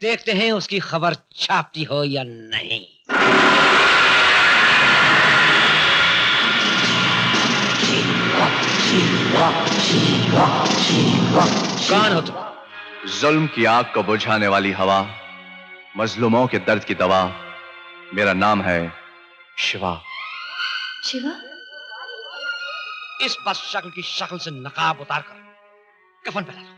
देखते हैं उसकी खबर छापती हो या नहीं। कौन हो तुम? जुल्म की आग को बुझाने वाली हवा, मजलूमों के दर्द की दवा। मेरा नाम है शिवा। शिवा? इस बस शक्ल की शक्ल से नकाब उतारकर कफन पहना दो।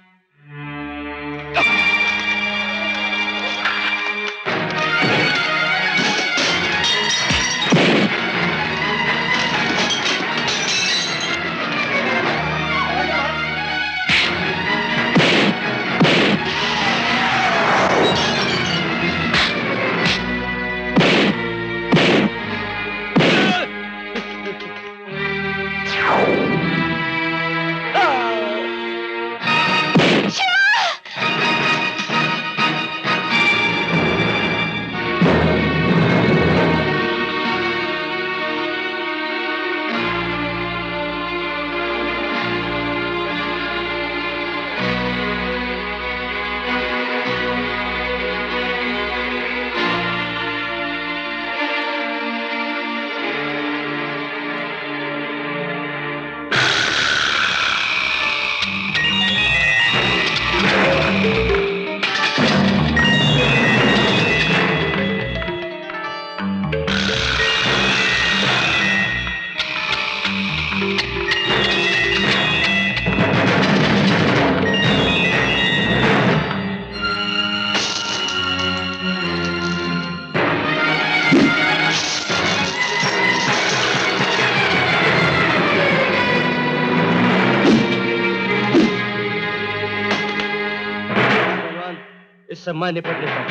इससे मैं निपट लेता हूं।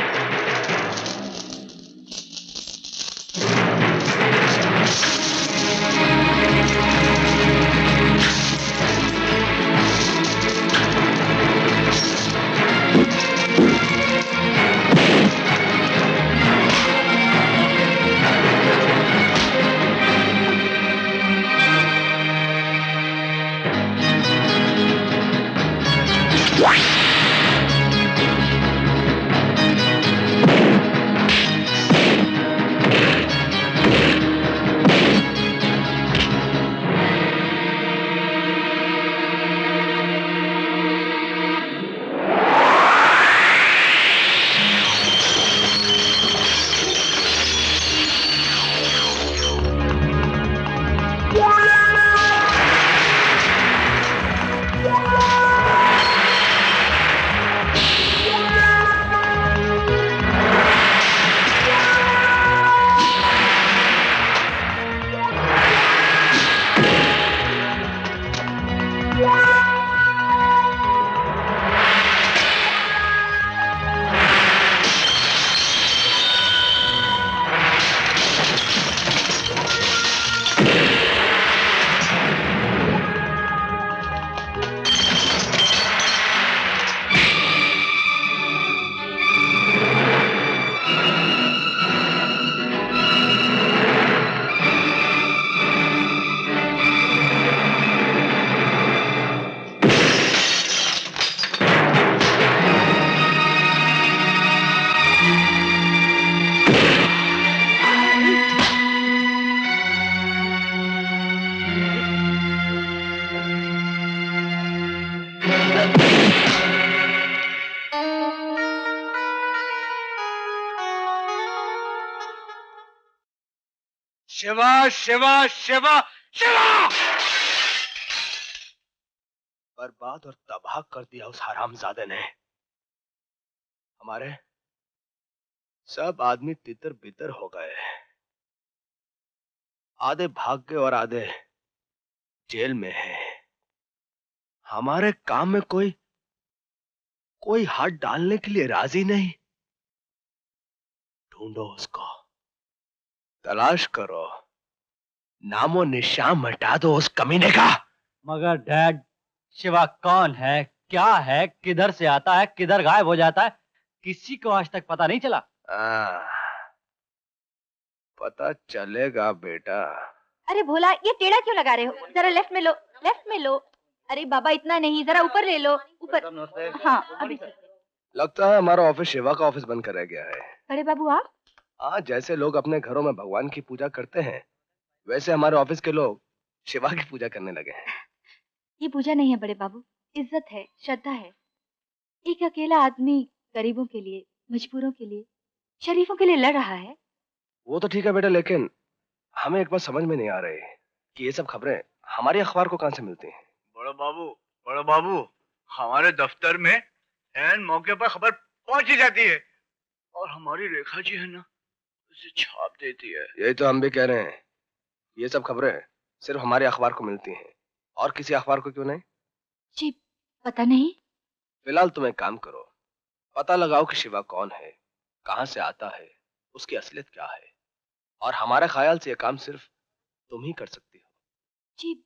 शिवा शिवा शिवा शिवा! बर्बाद और तबाह कर दिया उस हरामजादे ने। हमारे सब आदमी तितर बितर हो गए। आधे भाग गए और आधे जेल में हैं। हमारे काम में कोई हाथ डालने के लिए राजी नहीं। ढूंढो उसको, तलाश करो, नामो निशान मिटा दो उस कमीने का। मगर डैड, शिवा कौन है, क्या है, किधर से आता है, किधर गायब हो जाता है, किसी को आज तक पता नहीं चला। पता चलेगा बेटा। अरे भोला, ये टेढ़ा क्यों लगा रहे हो? जरा लेफ्ट में लो, लेफ्ट में लो। अरे बाबा इतना नहीं, जरा ऊपर ले लो, ऊपर। हाँ अभी। लगता है हमारा ऑफिस शिवा का ऑफिस बनकर रह गया है। बड़े बाबू आप? हाँ, जैसे लोग अपने घरों में भगवान की पूजा करते हैं, वैसे हमारे ऑफिस के लोग शिवा की पूजा करने लगे हैं। ये पूजा नहीं है बड़े बाबू, इज्जत है, श्रद्धा है। एक अकेला आदमी गरीबों के लिए, मजबूरों के लिए, शरीफों के लिए लड़ रहा है। वो तो ठीक है बेटा, लेकिन हमें एक बात समझ में नहीं आ रही कि ये सब खबरें हमारे अखबार को कहां से मिलती हैं। बड़ा बाबू, हमारे दफ्तर में ऐन मौके पर खबर पहुंच ही जाती है और हमारी रेखा जी है ना, उसे छाप देती है। यही तो हम भी कह रहे हैं, ये सब खबरें सिर्फ हमारे अखबार को मिलती हैं और किसी अखबार को क्यों नहीं? जी पता नहीं। फिलहाल तुम एक काम करो, पता लगाओ कि शिवा कौन है, कहां से आता है, उसकी असलियत क्या है, और हमारे ख्याल से यह काम सिर्फ तुम ही कर सकती हो। जी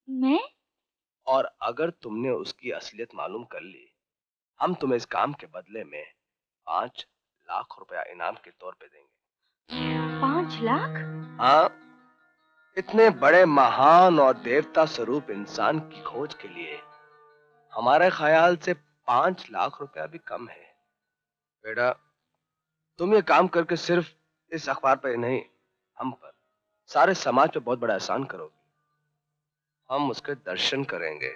मैं? और अगर तुमने उसकी असलियत मालूम कर ली, हम तुम्हें इस काम के बदले में 5 लाख रुपया इनाम के तौर पे देंगे। 5 लाख? हाँ, इतने बड़े महान और देवता स्वरूप इंसान की खोज के लिए हमारे ख्याल से 5 लाख रुपया भी कम है। बेटा, तुम ये काम करके सिर्फ इस अखबार पर नहीं, हम पर, सारे समाज पे बहुत बड़ा एहसान करोगे। हम उसके दर्शन करेंगे,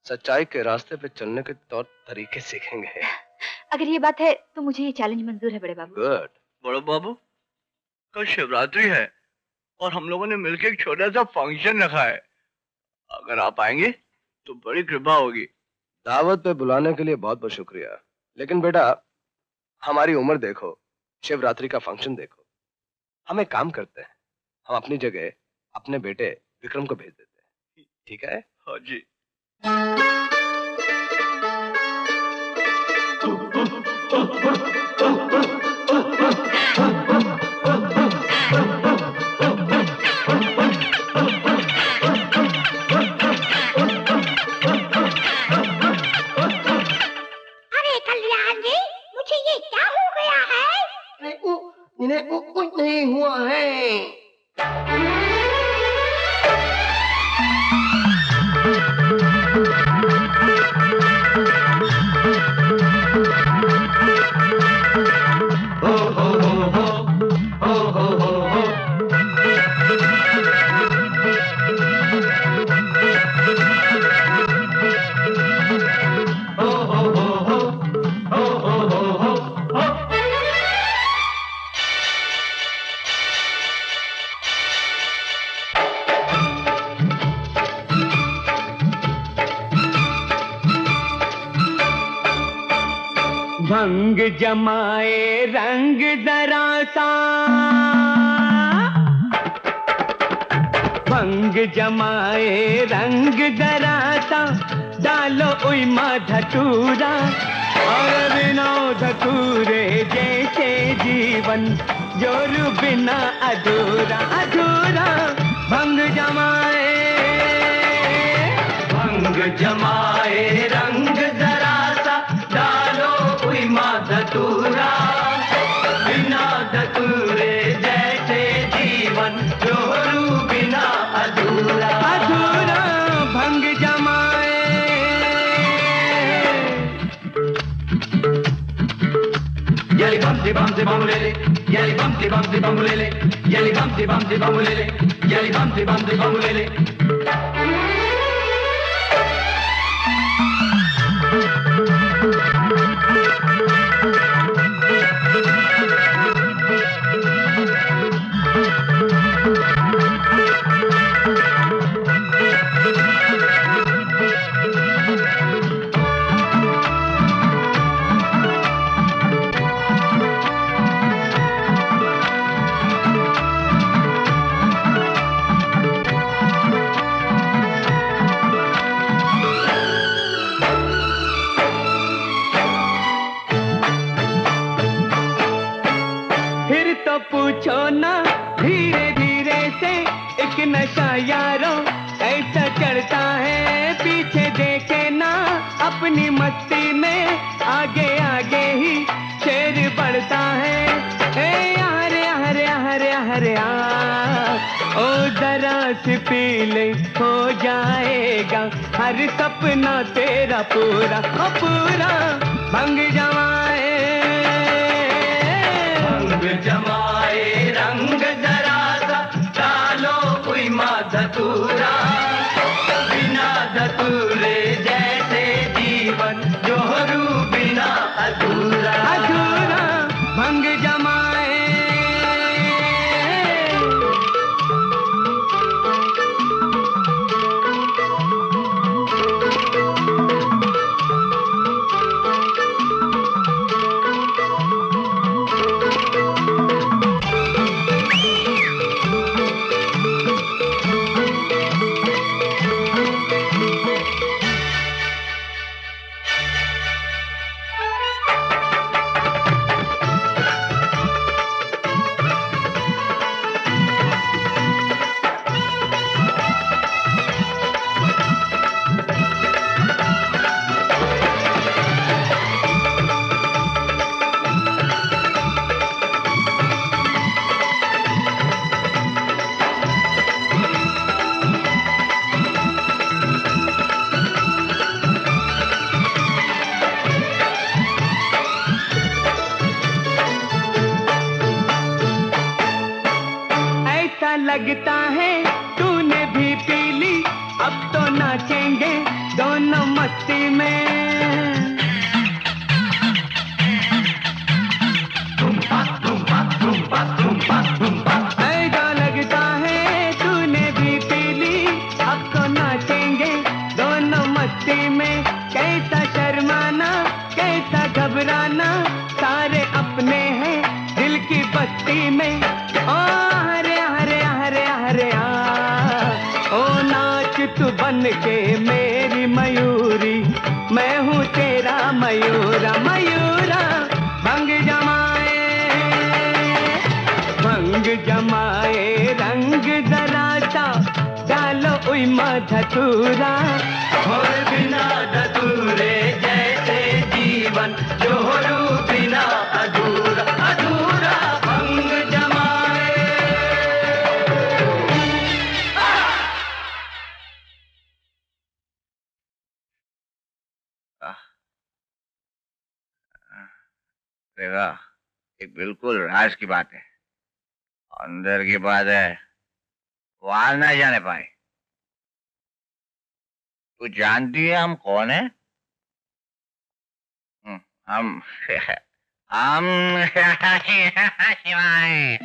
सच्चाई के रास्ते पे चलने के तौर तरीके सीखेंगे। अगर ये बात है तो मुझे ये चैलेंज मंजूर है बड़े बाबू। गुड। बड़े बाबू, कल शिवरात्रि है और हम लोगों ने मिलकर एक छोटा सा फंक्शन रखा है। अगर आप आएंगे तो बड़ी कृपा होगी। दावत पे बुलाने के लिए बहुत बहुत शुक्रिया, लेकिन बेटा हमारी उम्र देखो, शिवरात्रि का फंक्शन देखो। हम एक काम करते हैं, हम अपनी जगह अपने बेटे विक्रम को भेज देते हैं, ठीक है? हाँ जी। अरे कल्याण जी, मुझे ये क्या हो गया है? कुछ नहीं हुआ है। भंग जमाए रंग जरा सा, भंग जमाए रंग जरा सा, डालो उइमा धतूरा, और बिना धतूरे जैसे जीवन जोरू बिना अधूरा अधूरा। भंग जमाए रंग जरा सा, डालो उइमा धतूरा, बिना धतूरे जैसे जीवन जोरू बिना अधूरा अधूरा। भंग जमाए यली बम से बम ले ले, यली बम से बम ले ले, यली बम से बम ले ले, यली बम से बम ले ले। पूछो ना धीरे धीरे से एक नशा यारों ऐसा चढ़ता है, पीछे देखे ना अपनी मस्ती में, आगे आगे ही शेर बढ़ता है। ए हरे हरे हरे हरे ओ जरा सी पी ले, हो जाएगा हर सपना तेरा पूरा पूरा। भंग जमाए रंग जरा सा, डालो उइमा धतूरा, बिना मस्ती में। ऐसा लगता है तूने भी पी ली, अब तो नाचेंगे दोनों मस्ती में। कैसा शर्माना कैसा घबराना, सारे अपने हैं दिल की बस्ती में। ओ हरे हरे हरे हरे ओ नाच तू बन के मेरी मयूरी, मैं हूँ तेरा मयूरा मयूरा। भंग जमाए रंग जरा सा डालो उई धतूरा। और बिना धतूरे जैसे जीवन, जोरू बिना अधूरा अधूरा। भंग जमाए देखा, एक बिल्कुल राज की बात है, अंदर की बात है, बाहर ना जाने पाए। तू जानती है हम कौन है? हम शिवा हैं।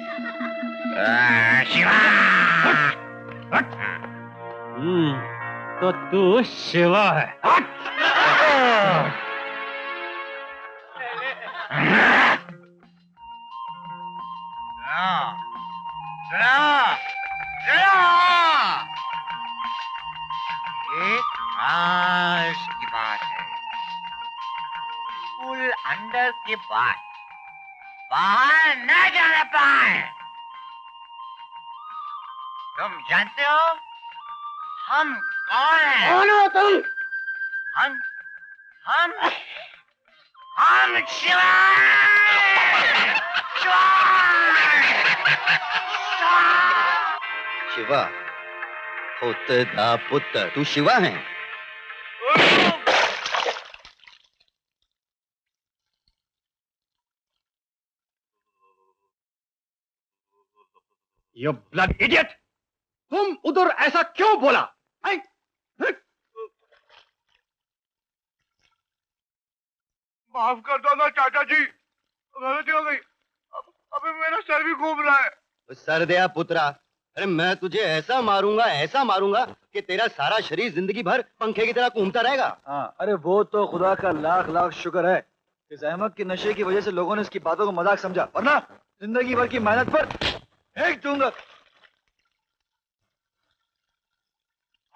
शिवा। तो तू शिवा है। एक राज की बात है, फुल अंदर की बात, बाहर न जाना पाए। तुम जानते हो हम कौन हैं? कौन हो तुम? हम शिवा। शिवा पुत्र दा पुत्र, तू शिवा है? You blood idiot! तुम उधर ऐसा क्यों बोला? माफ कर दो ना चाचा जी, गलती हो गई। अभी मेरा सर भी घूम रहा है। सर दया पुत्रा, अरे मैं तुझे ऐसा मारूंगा कि तेरा सारा शरीर जिंदगी भर पंखे की तरह घूमता रहेगा। हाँ, अरे वो तो खुदा का लाख लाख शुक्र है कि अहमद के नशे की वजह से लोगों ने इसकी बातों को मजाक समझा, वरना जिंदगी भर की मेहनत पर फेंक दूंगा।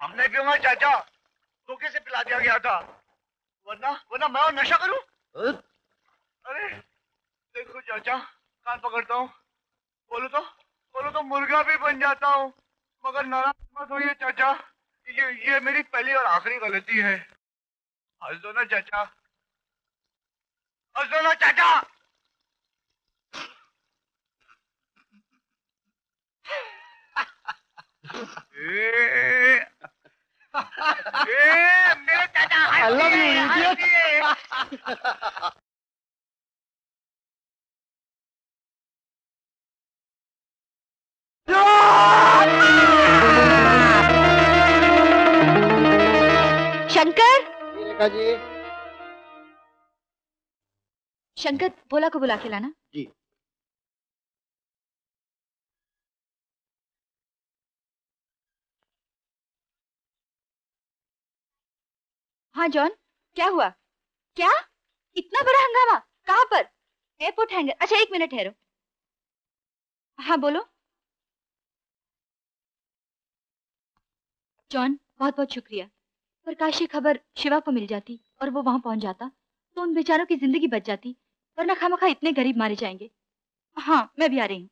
हमने क्यों चाचा, धोखे से पिला दिया गया था, वरना मैं और नशा करूं? अरे देखो चाचा, कान पकड़ता हूँ, बोलो तो मुर्गा भी बन जाता हूँ, मगर नाराज मत होइए चाचा, ये मेरी पहली और आखिरी गलती है। हंस दो ना चाचा, हंस दो ना चाचा। मेरे चाचा I love you, idiot. Shankar, Rekha ji. Shankar Bhola को बुला के लाना। जी। हाँ जॉन, क्या हुआ? क्या इतना बड़ा हंगामा? कहाँ पर? Airport hanger. अच्छा एक मिनट ठहरो। हाँ बोलो। जॉन बहुत बहुत शुक्रिया, पर काश ये खबर शिवा को मिल जाती और वो वहां पहुंच जाता तो उन बेचारों की जिंदगी बच जाती, वरना खामखा इतने गरीब मारे जाएंगे। हाँ मैं भी आ रही हूँ।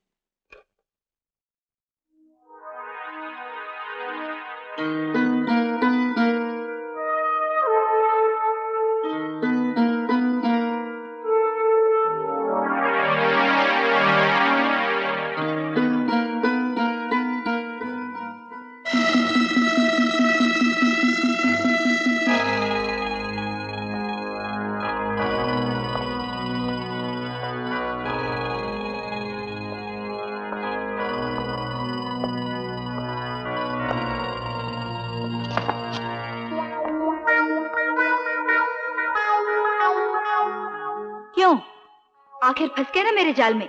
आखिर फंस गए ना मेरे जाल में,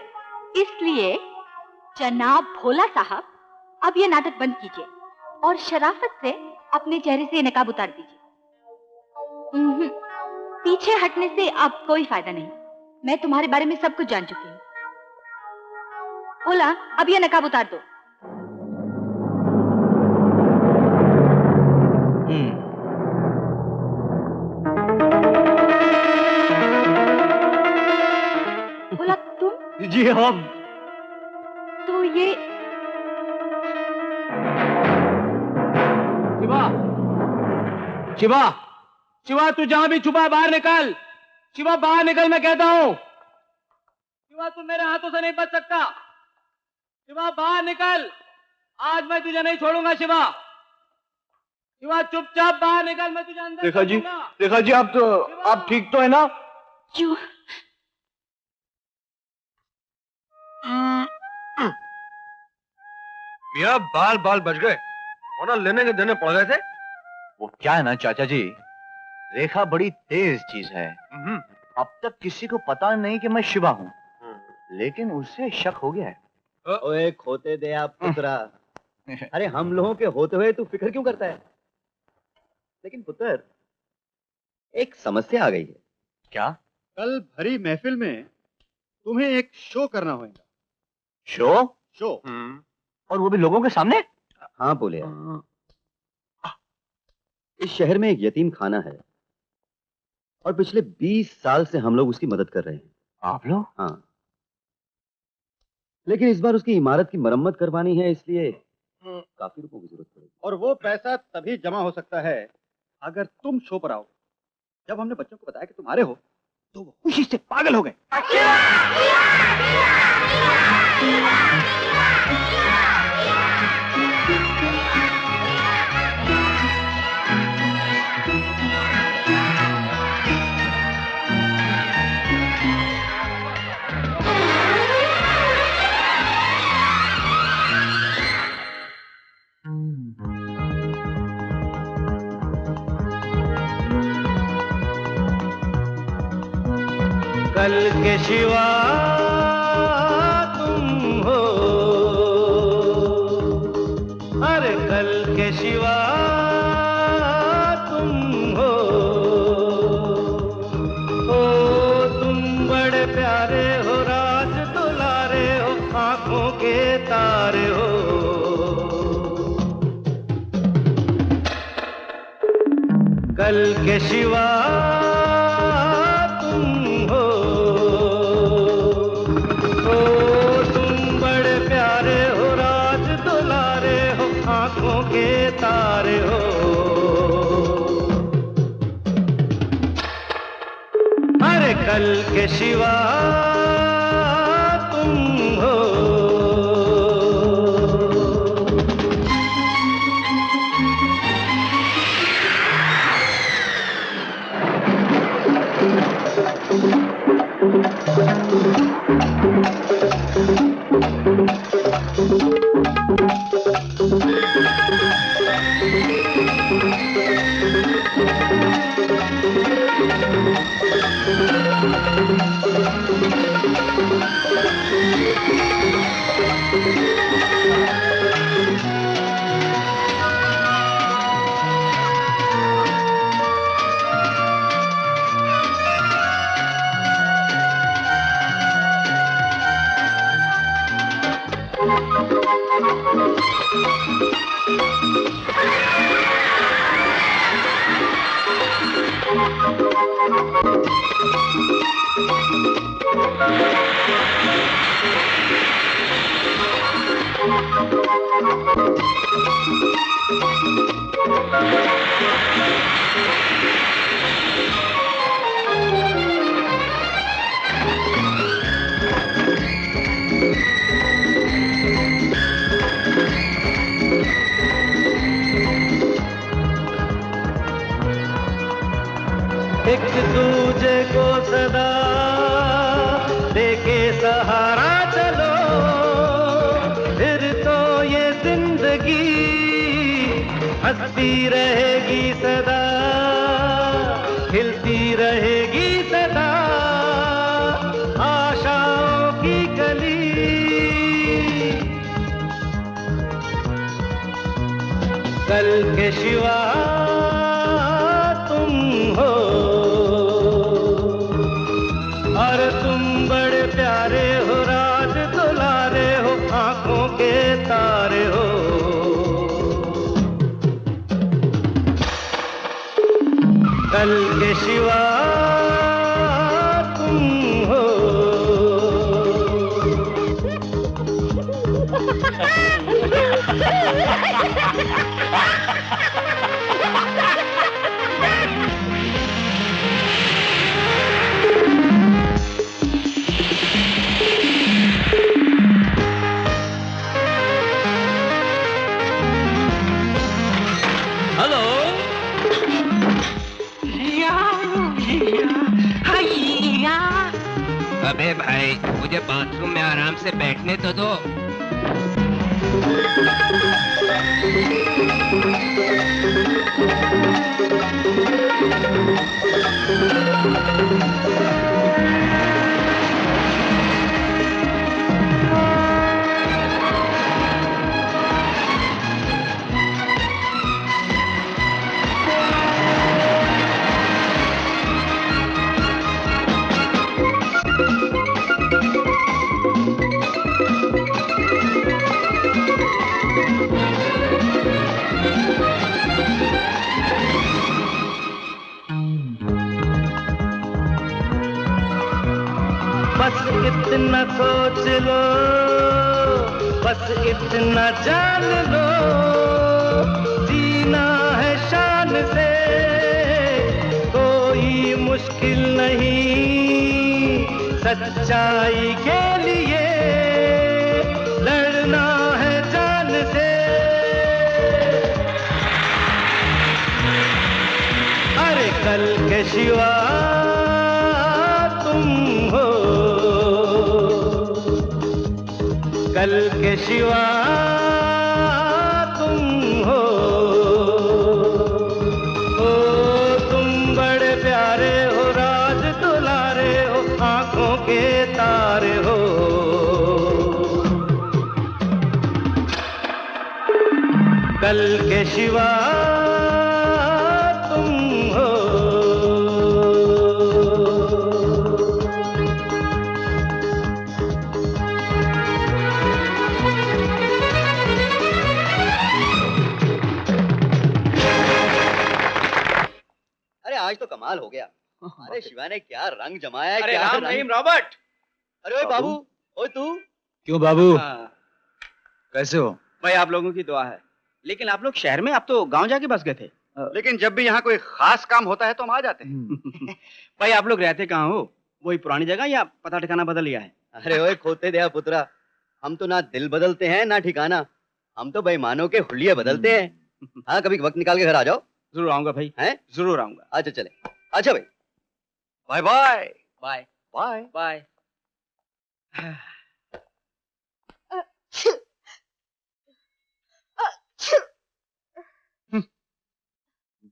इसलिए जनाब भोला साहब अब ये नाटक बंद कीजिए और शराफत से अपने चेहरे से नकाब उतार दीजिए। पीछे हटने से अब कोई फायदा नहीं, मैं तुम्हारे बारे में सब कुछ जान चुकी हूँ। भोला, अब ये नकाब उतार दो। भोला तुम? जी हाँ। तो ये शिवा, शिवा, शिवा तू जहां भी छुपा बाहर निकल। शिवा बाहर निकल, मैं कहता हूं। शिवा तू मेरे हाथों से नहीं बच सकता। शिवा बाहर निकल, आज मैं तुझे नहीं छोड़ूंगा। शिवा, शिवा चुपचाप बाहर निकल, मैं तुझे अंदर रेखा जी, रेखा जी आप ठीक तो है ना? क्यों? मियाँ बाल बाल बच गए, वरना लेने के देने पड़ गए थे। वो क्या है ना चाचा जी, रेखा बड़ी तेज चीज है। अब तक किसी को पता नहीं कि मैं शिवा हूँ, लेकिन उससे शक हो गया है। ओए खोते दे आप पुत्रा। अरे हम लोगों के होते हुए तू फिक्र क्यों करता है? लेकिन पुत्र, एक समस्या आ गई है। क्या? कल भरी महफिल में तुम्हें एक शो करना होगा। शो? शो। और वो भी लोगों के सामने? हाँ बोले। इस शहर में एक यतीम खाना है और पिछले 20 साल से हम लोग उसकी मदद कर रहे हैं। आप लोग? हाँ, लेकिन इस बार उसकी इमारत की मरम्मत करवानी है, इसलिए काफी रुपयों की जरूरत पड़ेगी। और वो पैसा तभी जमा हो सकता है अगर तुम शो पर आओ। जब हमने बच्चों को बताया कि तुम आ रहे हो तो वो खुशी से पागल हो गए। कल के शिवा तुम हो, अरे कल के शिवा तुम हो। ओ तुम बड़े प्यारे हो, राज दुलारे हो, आंखों के तारे हो। कल के शिवा तारे हो। अरे कल के शिवा तुम हो। एक दूजे को सदा देके सहारा चलो, फिर तो ये जिंदगी हंसती रहेगी सदा, खिलती रहेगी सदा। आशा के सिवा तुम हो, और तुम बड़े प्यारे हो, राज दुलारे हो, आंखों के तारे हो। कल के सिवा तुम हो। हेलो। अबे भाई, मुझे बाथरूम में आराम से बैठने तो दो। बस इतना सोच लो, बस इतना जान लो, जीना है शान से, कोई मुश्किल नहीं, सच्चाई के लिए लड़ना है जान से। अरे कल के सिवा तुम हो, कल के सिवा तुम हो। ओ तुम बड़े प्यारे हो, राज दुलारे हो, आंखों के तारे हो। कल के सिवा तुम हो। आज तो कमाल हो गया। अरे शिवा ने क्या रंग जमाया है। अरे क्या राम रंग... रहीम रॉबर्ट। अरे ओए बाबू, ओए तू। क्यों बाबू, कैसे हो? भाई आप लोगों की दुआ है। लेकिन आप लोग शहर में, आप तो गांव जाके बस गए थे। लेकिन जब भी यहाँ कोई खास काम होता है तो हम आ जाते हैं। भाई आप लोग रहते कहाँ हो? वही पुरानी जगह या पता ठिकाना बदल लिया है? अरे ओए खोते दया पुत्रा, हम तो ना दिल बदलते हैं ना ठिकाना, हम तो बेईमानों के हुलिये बदलते हैं। हाँ, कभी वक्त निकाल के घर आ जाओ। जरूर आऊंगा भाई। हैं? जरूर आऊंगा। अच्छा चले। अच्छा भाई, bye bye bye bye bye.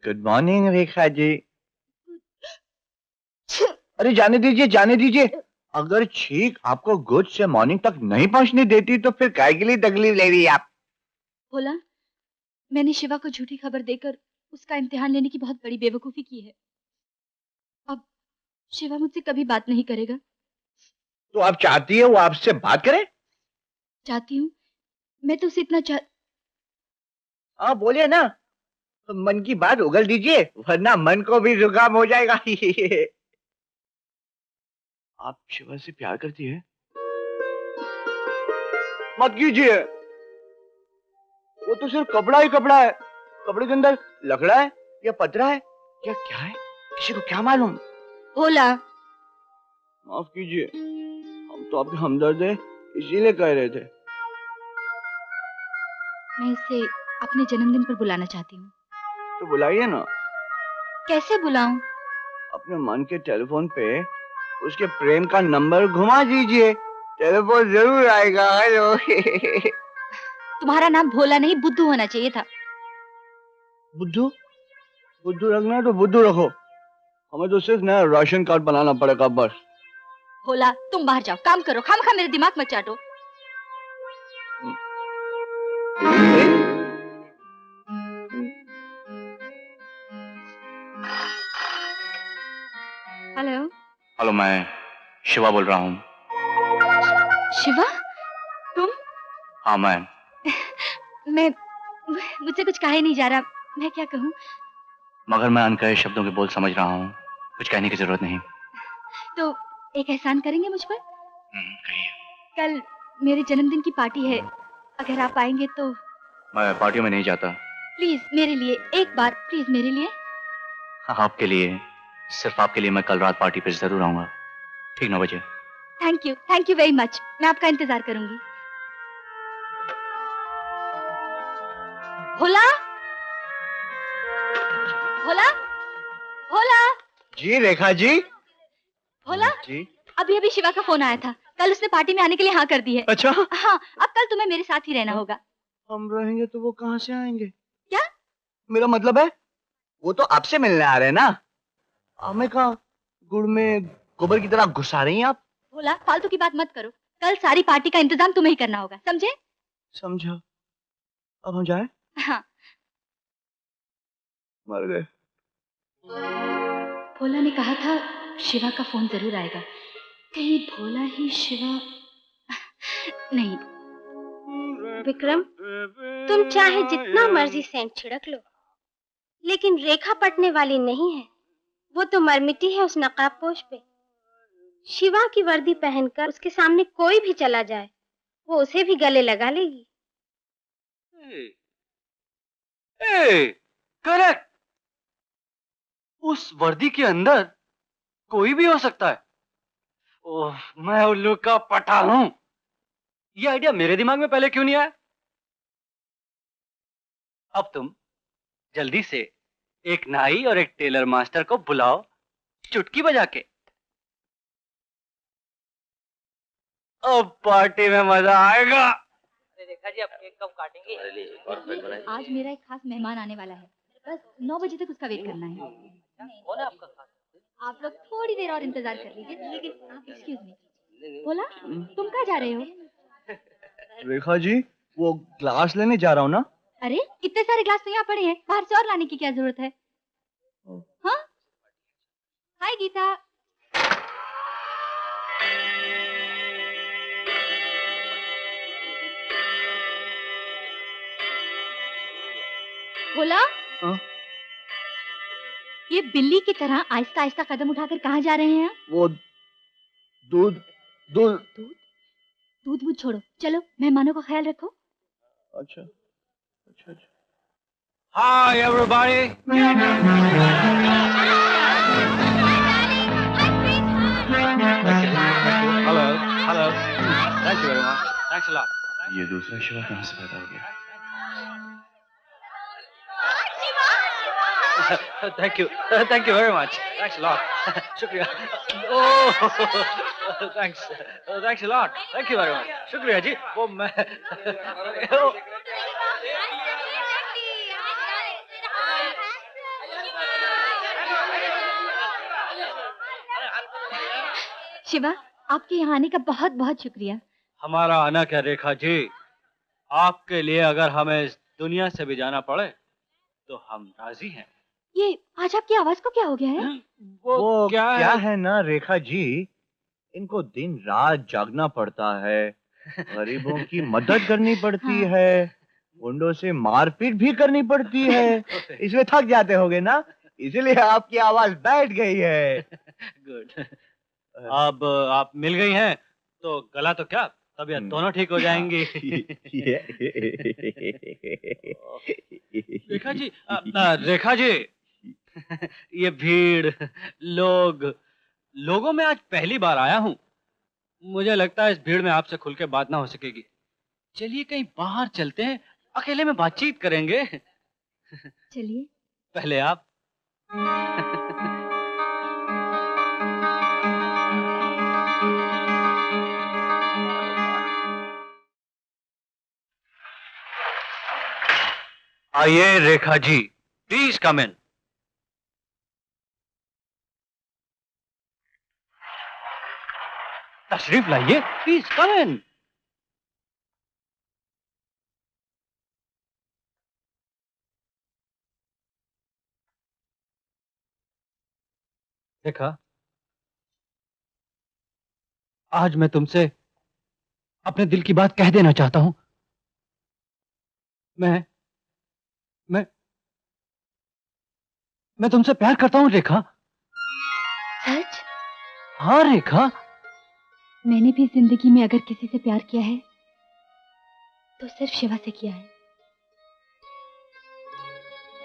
Good morning Rekha ji. अरे जाने दीजिए, जाने दीजिए। अगर छींक आपको गुड से मॉर्निंग तक नहीं पहुंचने देती तो फिर काय के लिए तकलीफ ले रही आप? बोला, मैंने शिवा को झूठी खबर देकर उसका इम्तिहान लेने की बहुत बड़ी बेवकूफी की है। अब शिवा मुझसे कभी बात नहीं करेगा। तो आप चाहती है वो आपसे बात करे? चाहती हूँ, मैं तो उसे इतना हाँ बोलिए ना, मन की बात उगल दीजिए, वरना मन को भी जुकाम हो जाएगा। आप शिवा से प्यार करती है? मत कीजिए, वो तो सिर्फ कपड़ा ही कपड़ा है। कपड़े के अंदर लकड़ा है या पतरा है या क्या है, किसी को क्या मालूम। बोला, माफ कीजिए, हम तो आपके हमदर्द है, इसीलिए कह रहे थे। मैं उसे अपने जन्मदिन पर बुलाना चाहती हूँ। तो बुलाइए ना। कैसे बुलाऊं? अपने मन के टेलीफोन पे उसके प्रेम का नंबर घुमा दीजिए, टेलीफोन जरूर आएगा। हेलो। तुम्हारा नाम भोला नहीं बुद्धू होना चाहिए था। बुद्धू? बुद्धू रखना है तो बुद्धू रखो, हमें तो सिर्फ नया राशन कार्ड बनाना पड़ेगा बस। भोला, तुम बाहर जाओ, काम करो, खामखा मेरे दिमाग मत चाटो। हेलो। हेलो, मैं शिवा बोल रहा हूँ। शिवा, तुम? हाँ मैं। मुझसे कुछ कहा ही नहीं जा रहा, मैं क्या कहूँ? मगर मैं अनकहे शब्दों के बोल समझ रहा हूँ, कुछ कहने की जरूरत नहीं। तो एक एहसान करेंगे मुझ पर? कल मेरे जन्मदिन की पार्टी है, अगर आप आएंगे तो। मैं पार्टियों में नहीं जाता। प्लीज मेरे लिए एक बार, प्लीज मेरे लिए। आपके लिए, सिर्फ आपके लिए मैं कल रात पार्टी पे जरूर आऊंगा, ठीक 9 बजे। थैंक यू वेरी मच, मैं आपका इंतजार करूंगी। भोला, भोला, भोला। जी रेखा जी। भोला जी। अभी अभी शिवा का फोन आया था, कल उसने पार्टी में आने के लिए हाँ कर दी है। अच्छा। हाँ, अब कल तुम्हें मेरे साथ ही रहना होगा। हम रहेंगे तो वो कहाँ से आएंगे? क्या? मेरा मतलब है वो तो आपसे मिलने आ रहे हैं ना। हमें कहा गुड़ में गोबर की तरह घुसा रही हैं आप। भोला फालतू की बात मत करो, कल सारी पार्टी का इंतजाम तुम्हें ही करना होगा, समझे? समझा। अब हम जाएं? हाँ। मर गए। भोला ने कहा था शिवा का फोन जरूर आएगा, कहीं भोला ही शिवा नहीं। विक्रम, तुम चाहे जितना मर्जी सेंट छिड़क लो, लेकिन रेखा पटने वाली नहीं है। वो तो मर मिटी है उस नकाबपोश पे। शिवा की वर्दी पहनकर उसके सामने कोई भी चला जाए, वो उसे भी गले लगा लेगी। करेक्ट। उस वर्दी के अंदर कोई भी हो सकता है। ओह, मैं उल्लू का पटा हूं। ये आइडिया मेरे दिमाग में पहले क्यों नहीं आया? अब तुम जल्दी से एक नाई और एक टेलर मास्टर को बुलाओ, चुटकी बजा के। अब पार्टी में मजा आएगा। रेखा जी, आप केक कब काटेंगे? आज मेरा एक खास मेहमान आने वाला है, बस 9 बजे तक उसका वेट करना है। कौन है आपका खास? आप लोग थोड़ी देर और इंतजार कर लीजिए, लेकिन आप एक्सक्यूज मी। बोला तुम कहाँ जा रहे हो? रेखा जी, वो ग्लास लेने जा रहा हूँ ना। अरे इतने सारे ग्लास तो यहाँ पड़े हैं, बाहर से और लाने की क्या जरूरत है? हाँ, हाय गीता। बोला ये बिल्ली की तरह आहिस्ता आहिस्ता कदम उठाकर कहाँ जा रहे हैं? वो दूध दूध दूध दूध वूध छोड़ो, चलो मेहमानों का ख्याल रखो। अच्छा अच्छा अच्छा। Hi everybody. Hello, hello. Thank you very much. Thanks a lot. ये दूसरा शिवा कहाँ से पैदा हो गया? Thank you very much. Thanks a lot. शुक्रिया. Oh, thanks a lot. Thank you very much. शुक्रिया जी. वो मैं शिवा, आपके यहाँ आने का बहुत बहुत शुक्रिया। हमारा आना क्या रेखा जी, आपके लिए अगर हमें इस दुनिया से भी जाना पड़े तो हम राजी हैं। ये आज आपकी आवाज को क्या हो गया है? वो क्या है ना रेखा जी, इनको दिन रात जागना पड़ता है, गरीबों की मदद करनी पड़ती है, गुंडों से मारपीट भी करनी पड़ती है, इसमें थक जाते होगे ना, इसलिए आपकी आवाज बैठ गई है। गुड। अब आप मिल गई हैं तो गला तो क्या, तबीयत दोनों ठीक हो जाएंगी। रेखा जी, ये भीड़, लोगों में आज पहली बार आया हूँ। मुझे लगता है इस भीड़ में आपसे खुल के बात ना हो सकेगी। चलिए कहीं बाहर चलते हैं, अकेले में बातचीत करेंगे। चलिए। पहले आप। आइए रेखा जी, प्लीज कम इन। तशरीफ लाइए, प्लीज कम इन। देखा, आज मैं तुमसे अपने दिल की बात कह देना चाहता हूं। मैं तुमसे प्यार करता हूं रेखा। सच? हाँ रेखा। मैंने भी जिंदगी में अगर किसी से प्यार किया है तो सिर्फ शिवा से किया है।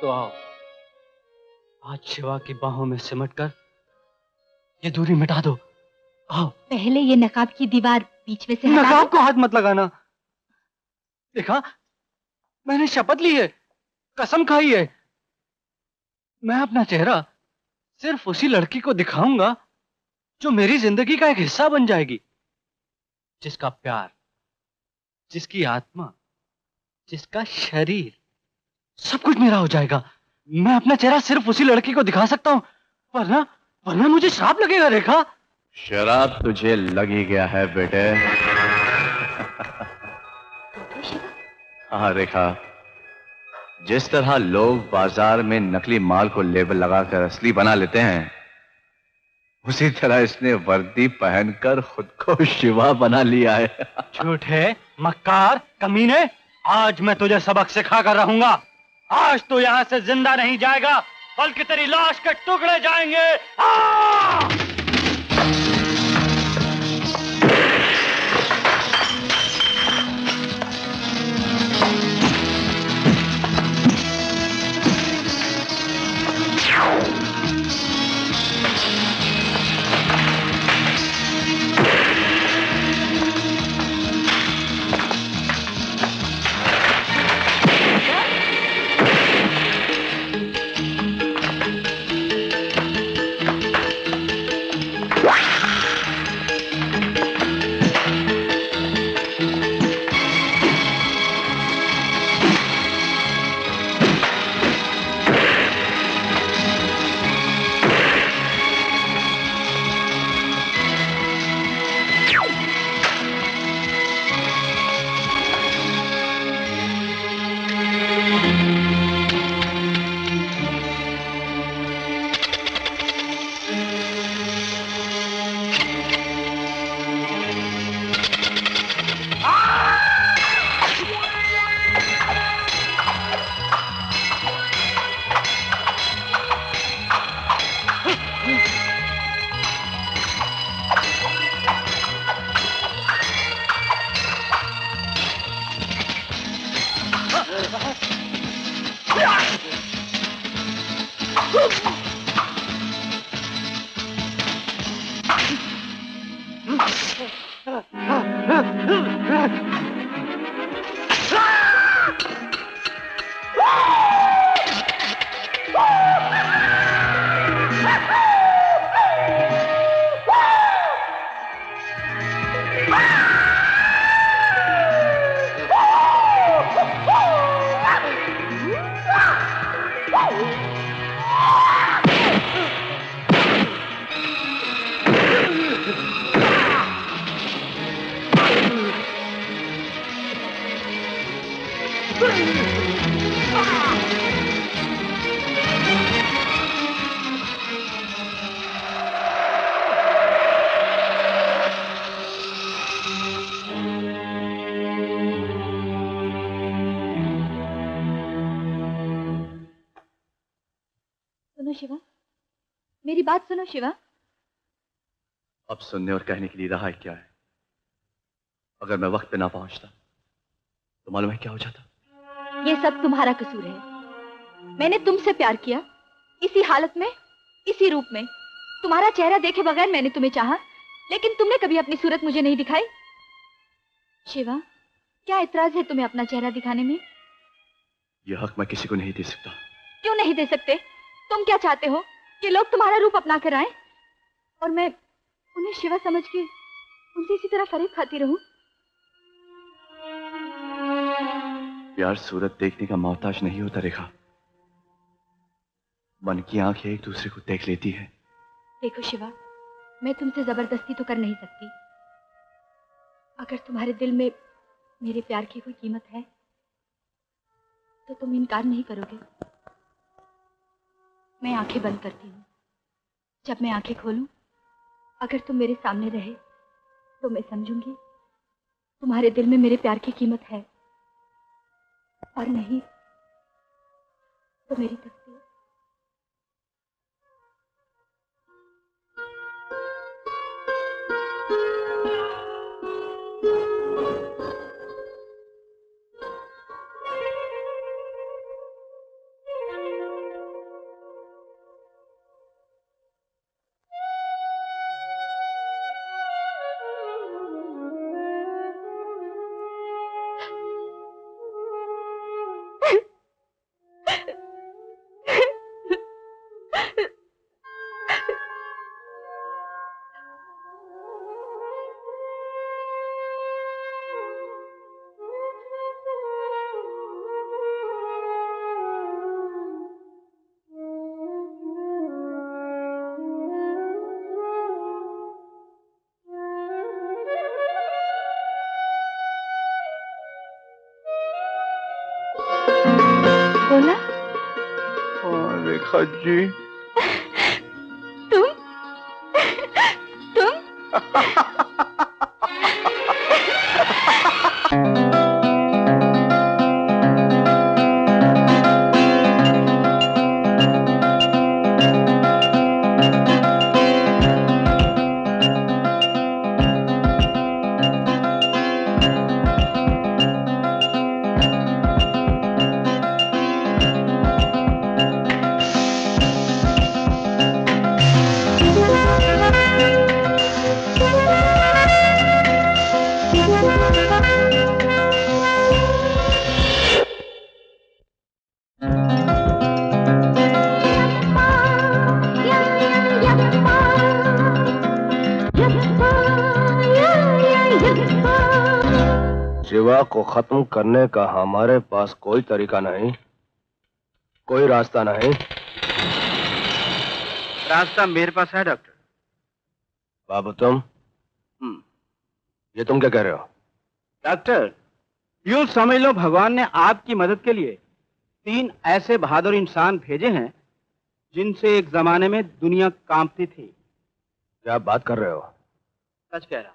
तो आओ आज शिवा की बाहों में सिमटकर ये दूरी मिटा दो। आओ। पहले ये नकाब की दीवार बीच में से हटा नकाब दो। को हाथ मत लगाना। देखा, मैंने शपथ ली है, कसम खाई है। मैं अपना चेहरा सिर्फ उसी लड़की को दिखाऊंगा जो मेरी जिंदगी का एक हिस्सा बन जाएगी, जिसका प्यार, जिसकी आत्मा, जिसका शरीर, सब कुछ मेरा हो जाएगा। मैं अपना चेहरा सिर्फ उसी लड़की को दिखा सकता हूं, वरना मुझे श्राप लगेगा रेखा। शराब तुझे लग ही गया है बेटे। हाँ रेखा, जिस तरह लोग बाजार में नकली माल को लेबल लगाकर असली बना लेते हैं, उसी तरह इसने वर्दी पहनकर खुद को शिवा बना लिया है। झूठे, मक्कार, कमीने, आज मैं तुझे सबक सिखा कर रहूंगा। आज तू यहाँ से जिंदा नहीं जाएगा, बल्कि तेरी लाश के टुकड़े जाएंगे। सुनो शिवा, मेरी बात सुनो शिवा। अब सुनने और कहने के लिए रहा है क्या है? अगर मैं वक्त पे ना पहुंचता तो मालूम है क्या हो जाता? ये सब तुम्हारा कसूर है। मैंने तुमसे प्यार किया, इसी हालत में, इसी रूप में। तुम्हारा चेहरा देखे बगैर मैंने तुम्हें चाहा, लेकिन तुमने कभी अपनी सूरत मुझे नहीं दिखाई। शिवा, क्या इतराज है तुम्हें अपना चेहरा दिखाने में? यह हक मैं किसी को नहीं दे सकता। क्यों नहीं दे सकते? तुम क्या चाहते हो कि लोग तुम्हारा रूप अपना कर आए और मैं उन्हें शिवा समझ के उनसे इसी तरह फरेब खाती रहूं? प्यार सूरत देखने का मोहताज नहीं होता रेखा। मन की आंखें एक दूसरे को देख लेती है। देखो शिवा, मैं तुमसे जबरदस्ती तो कर नहीं सकती। अगर तुम्हारे दिल में मेरे प्यार की कोई कीमत है तो तुम इनकार नहीं करोगे। मैं आंखें बंद करती हूँ। जब मैं आंखें खोलूं, अगर तुम मेरे सामने रहे तो मैं समझूंगी तुम्हारे दिल में मेरे प्यार की कीमत है, और नहीं तो मेरी तकदीर। बोला? रेखा जी, तुम शिवा को खत्म करने का हमारे पास कोई तरीका नहीं, कोई रास्ता नहीं। रास्ता मेरे पास है डॉक्टर। बाबू तुम ये तुम क्या कह रहे हो? डॉक्टर, यूं समझ लो भगवान ने आपकी मदद के लिए 3 ऐसे बहादुर इंसान भेजे हैं जिनसे एक जमाने में दुनिया कांपती थी। क्या बात कर रहे हो? सच कह रहा हूं।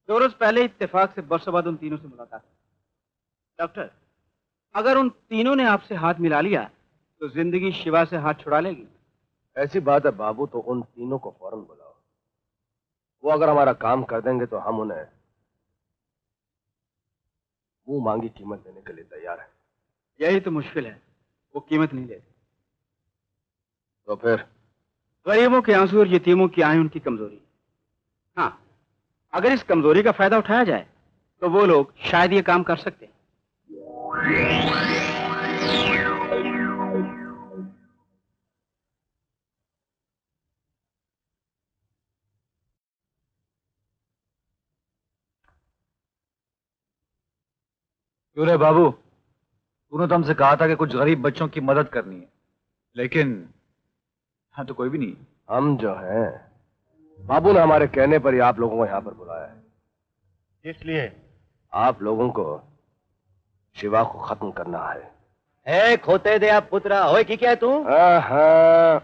2 रोज पहले इत्तेफाक से बरसों बाद उन तीनों से मुलाकात। डॉक्टर, अगर उन तीनों ने आपसे हाथ मिला लिया तो जिंदगी शिवा से हाथ छुड़ा लेगी। ऐसी बात है बाबू तो उन तीनों को फौरन बुलाओ। वो अगर हमारा काम कर देंगे तो हम उन्हें मुंह मांगी कीमत देने के लिए तैयार है। यही तो मुश्किल है, वो कीमत नहीं लेते। तो फिर गरीबों के आंसू और यतीमों की आंखें उनकी कमजोरी। हाँ, अगर इस कमजोरी का फायदा उठाया जाए तो वो लोग शायद ये काम कर सकते हैं। क्यों रे बाबू, तूने तो हमसे कहा था कि कुछ गरीब बच्चों की मदद करनी है, लेकिन हाँ तो कोई भी नहीं। हम जो हैं, बाबू ने हमारे कहने पर ही आप लोगों को यहाँ पर बुलाया है। इसलिए आप लोगों को शिवा को खत्म करना है। है खोते दे आप पुत्रा होए की क्या तू? हाँ,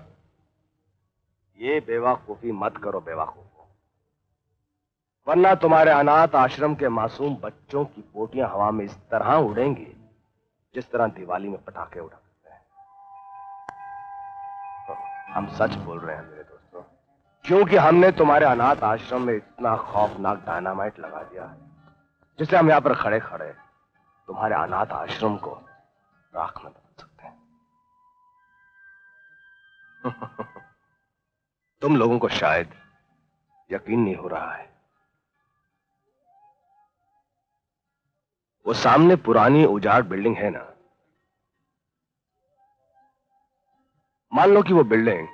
ये बेवकूफी मत करो बेवकूफ, वरना तुम्हारे अनाथ आश्रम के मासूम बच्चों की पोटियां हवा में इस तरह उड़ेंगी जिस तरह दिवाली में पटाखे उड़ाते हैं। हम सच बोल रहे हैं मेरे दोस्तों, क्योंकि हमने तुम्हारे अनाथ आश्रम में इतना खौफनाक डायनामाइट लगा दिया है जिससे हम यहाँ पर खड़े खड़े तुम्हारे अनाथ आश्रम को राख में बदल सकते हैं। तुम लोगों को शायद यकीन नहीं हो रहा है, वो सामने पुरानी उजाड़ बिल्डिंग है ना, मान लो कि वो बिल्डिंग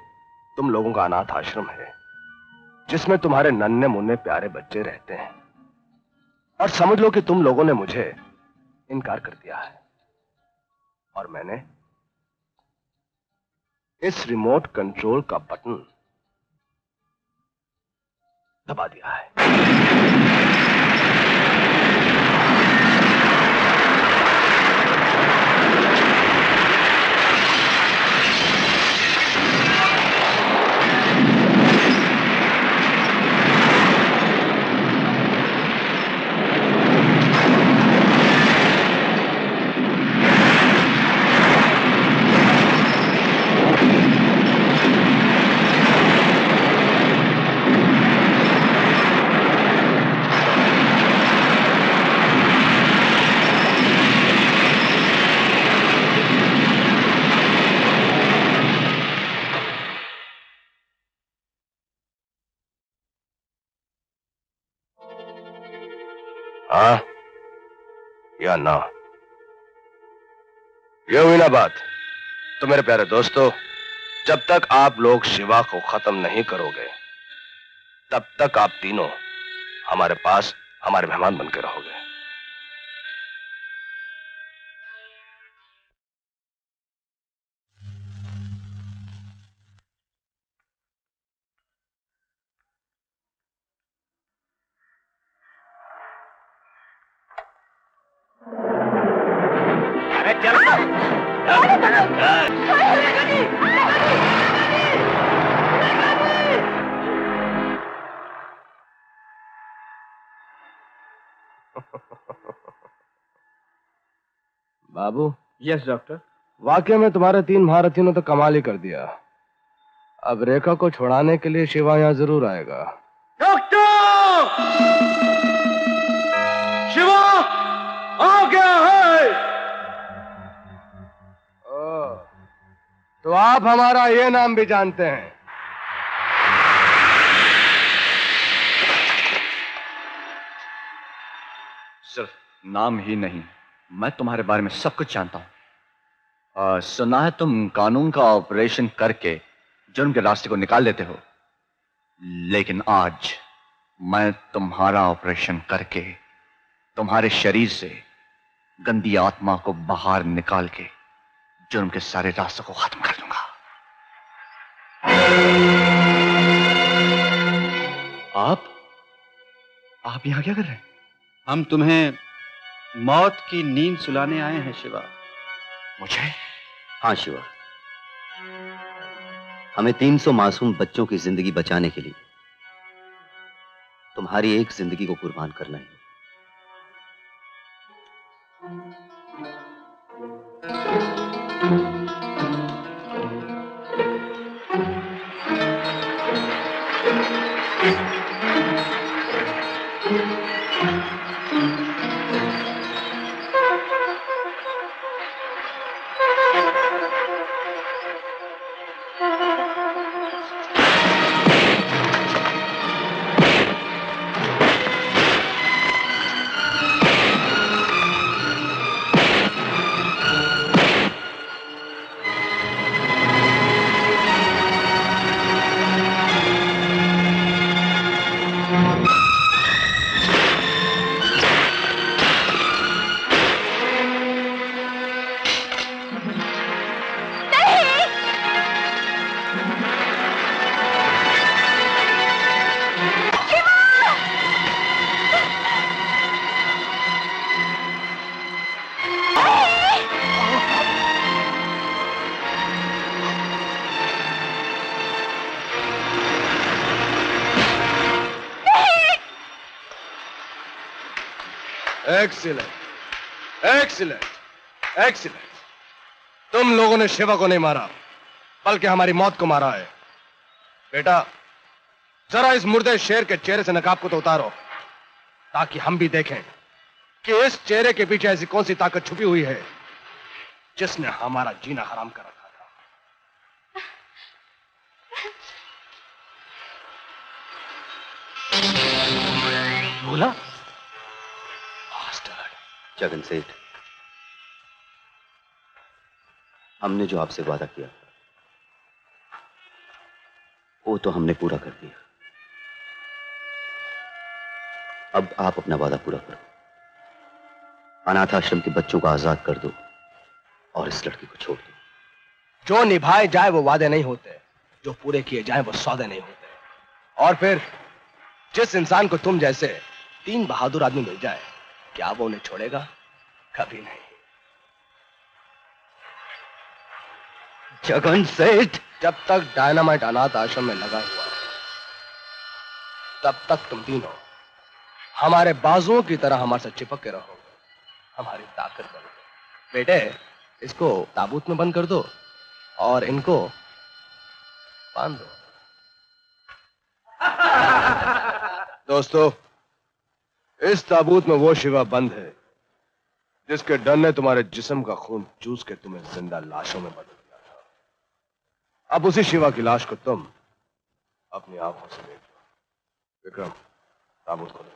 तुम लोगों का अनाथ आश्रम है जिसमें तुम्हारे नन्हे मुन्ने प्यारे बच्चे रहते हैं, और समझ लो कि तुम लोगों ने मुझे इनकार कर दिया है और मैंने इस रिमोट कंट्रोल का बटन दबा दिया है। हाँ या ना? ये हुई ना बात। तो मेरे प्यारे दोस्तों, जब तक आप लोग शिवा को खत्म नहीं करोगे तब तक आप तीनों हमारे पास हमारे मेहमान बनकर रहोगे। बाबू। Yes doctor. वाकई में तुम्हारे 3 महारथियों ने तो कमाल ही कर दिया। अब रेखा को छुड़ाने के लिए शिवा यहाँ जरूर आएगा। डॉक्टर! शिवा आ गया है। तो आप हमारा ये नाम भी जानते हैं? सिर्फ नाम ही नहीं, मैं तुम्हारे बारे में सब कुछ जानता हूं। सुना है तुम कानून का ऑपरेशन करके जुर्म के रास्ते को निकाल देते हो, लेकिन आज मैं तुम्हारा ऑपरेशन करके तुम्हारे शरीर से गंदी आत्मा को बाहर निकाल के जुर्म के सारे रास्तों को खत्म कर दूंगा। आप यहां क्या कर रहे हैं? हम तुम्हें मौत की नींद सुलाने आए हैं शिवा। मुझे? हाँ शिवा, हमें 300 मासूम बच्चों की जिंदगी बचाने के लिए तुम्हारी एक जिंदगी को कुर्बान करना है। Excellent, excellent, excellent. तुम लोगों ने शिवा को नहीं मारा, बल्कि हमारी मौत को मारा है। बेटा, जरा इस मुर्दे शेर के चेहरे से नकाब को तो उतारो, ताकि हम भी देखें कि इस चेहरे के पीछे ऐसी कौन सी ताकत छुपी हुई है जिसने हमारा जीना हराम कर रखा था। बोला जगन सेठ, हमने जो आपसे वादा किया वो तो हमने पूरा कर दिया। अब आप अपना वादा पूरा करो, अनाथ आश्रम के बच्चों को आजाद कर दो और इस लड़की को छोड़ दो। जो निभाए जाए वो वादे नहीं होते, जो पूरे किए जाए वो सौदे नहीं होते। और फिर जिस इंसान को तुम जैसे 3 बहादुर आदमी मिल जाए, क्या वो उन्हें छोड़ेगा? कभी नहीं। जगन सेठ, जब तक डायनामाइट अनाथ आश्रम में लगा हुआ तब तक तुम तीनों हमारे बाजुओं की तरह हमारे साथ चिपक के रहोगे, हमारी ताकत बनोगे। बेटे, इसको ताबूत में बंद कर दो और इनको बांध दो। दोस्तों, इस ताबूत में वो शिवा बंद है जिसके डर ने तुम्हारे जिस्म का खून चूस के तुम्हें जिंदा लाशों में बदल दिया था। अब उसी शिवा की लाश को तुम अपनी आंखों से देख लो। विक्रम, ताबूत खोलो।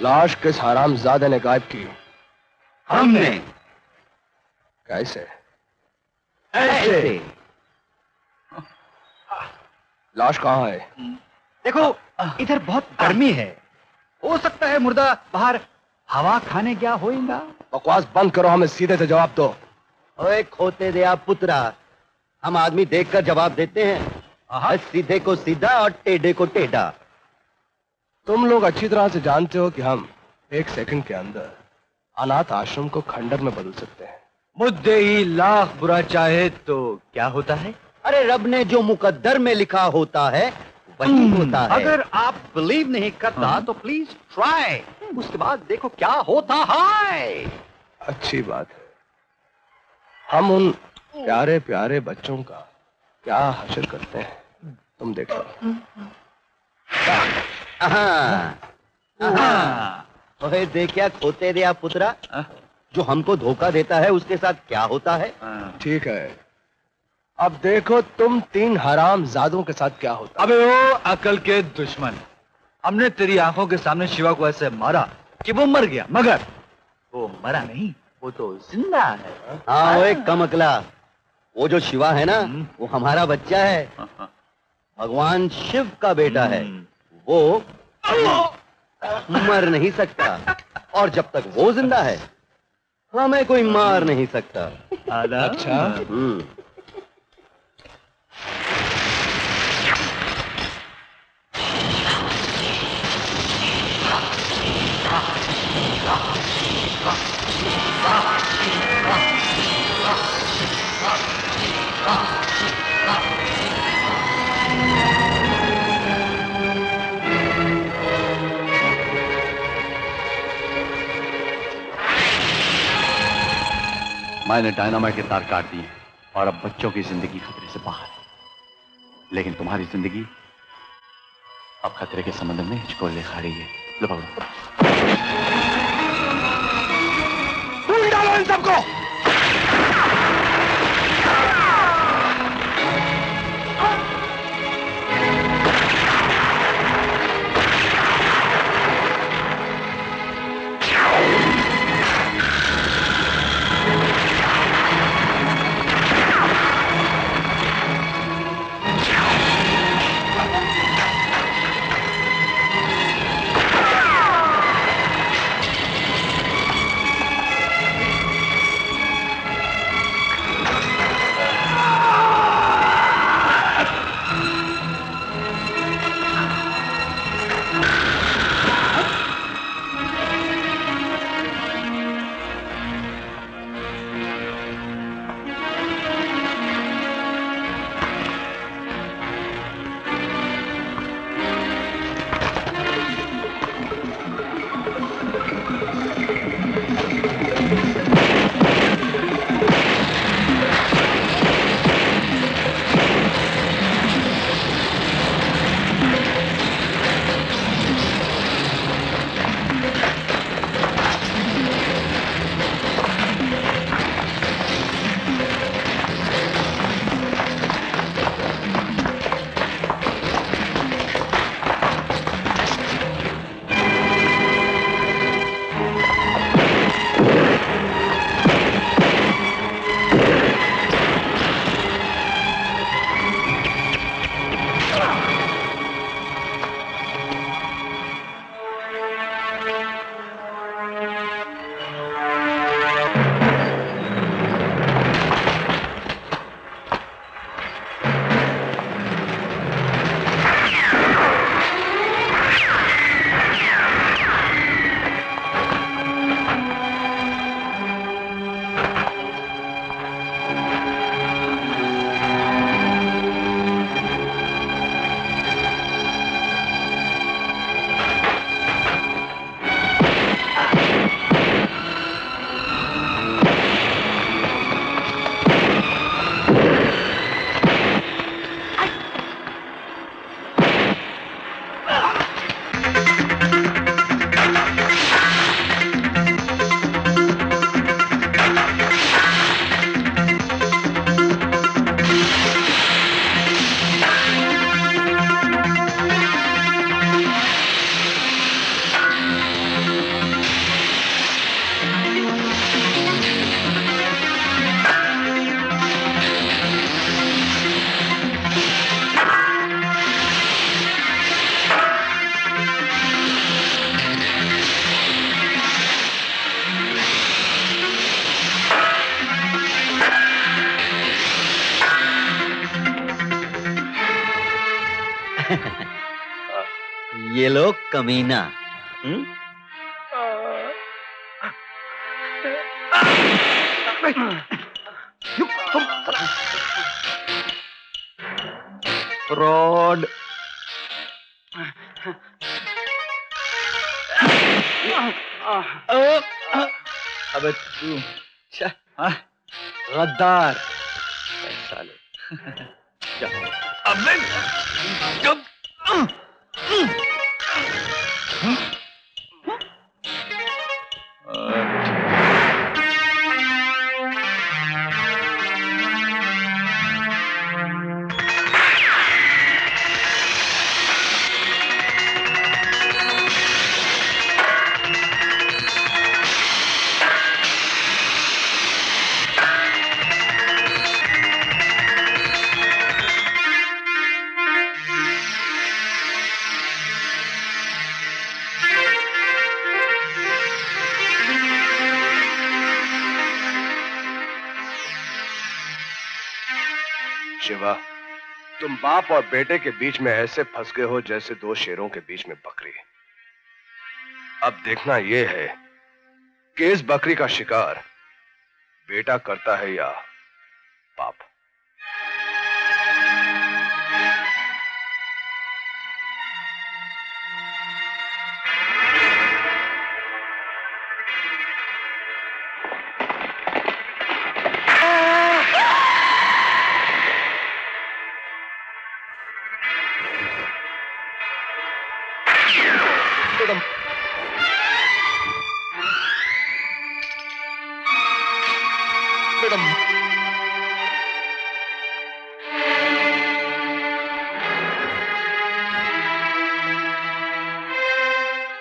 लाश किस हरामजादे ने गायब की? हमने। कैसे? ऐसे। लाश कहाँ है? देखो इधर बहुत गर्मी है, हो सकता है मुर्दा बाहर हवा खाने क्या होएगा। बकवास बंद करो, हमें सीधे से जवाब दो। ओए खोते दे आप पुत्रा, हम आदमी देखकर जवाब देते हैं। सीधे को सीधा और टेढ़े को टेढ़ा। तुम लोग अच्छी तरह से जानते हो कि हम 1 सेकंड के अंदर अनाथ आश्रम को खंडर में बदल सकते हैं। मुद्दे ही लाख बुरा चाहे तो क्या होता है? अरे रब ने जो मुकद्दर में लिखा होता है वही होता है। अगर आप बिलीव नहीं करता तो प्लीज ट्राई, उसके बाद देखो क्या होता है। अच्छी बात है। हम उन प्यारे प्यारे बच्चों का क्या हश्र करते हैं, तुम देखो। ओए देखिया खोते दे आप पुत्रा, जो हमको धोखा देता है उसके साथ क्या होता है। ठीक है, अब देखो तुम 3 हरामजादों के साथ क्या होता। अबे ओ अकल के दुश्मन, हमने तेरी आंखों के सामने शिवा को ऐसे मारा कि वो मर गया, मगर वो मरा नहीं, वो तो जिंदा है। हाँ ओए कमकला, वो जो शिवा है ना वो हमारा बच्चा है, भगवान शिव का बेटा है। वो मर नहीं सकता और जब तक वो जिंदा है हमें कोई मार नहीं सकता। अच्छा। मैंने डायनामाइट के तार काट दिए और अब बच्चों की जिंदगी खतरे से बाहर है, लेकिन तुम्हारी जिंदगी अब खतरे के समंदर में हिचकोल ले खा रही है। लो पकड़ो। भूल डालो इन सबको। ये लो कमीना। फ्रॉड। अबे तू गद्दार साले। अबे जब शिवा, तुम बाप और बेटे के बीच में ऐसे फंस गए हो जैसे दो शेरों के बीच में बकरी। अब देखना यह है कि इस बकरी का शिकार बेटा करता है या बाप।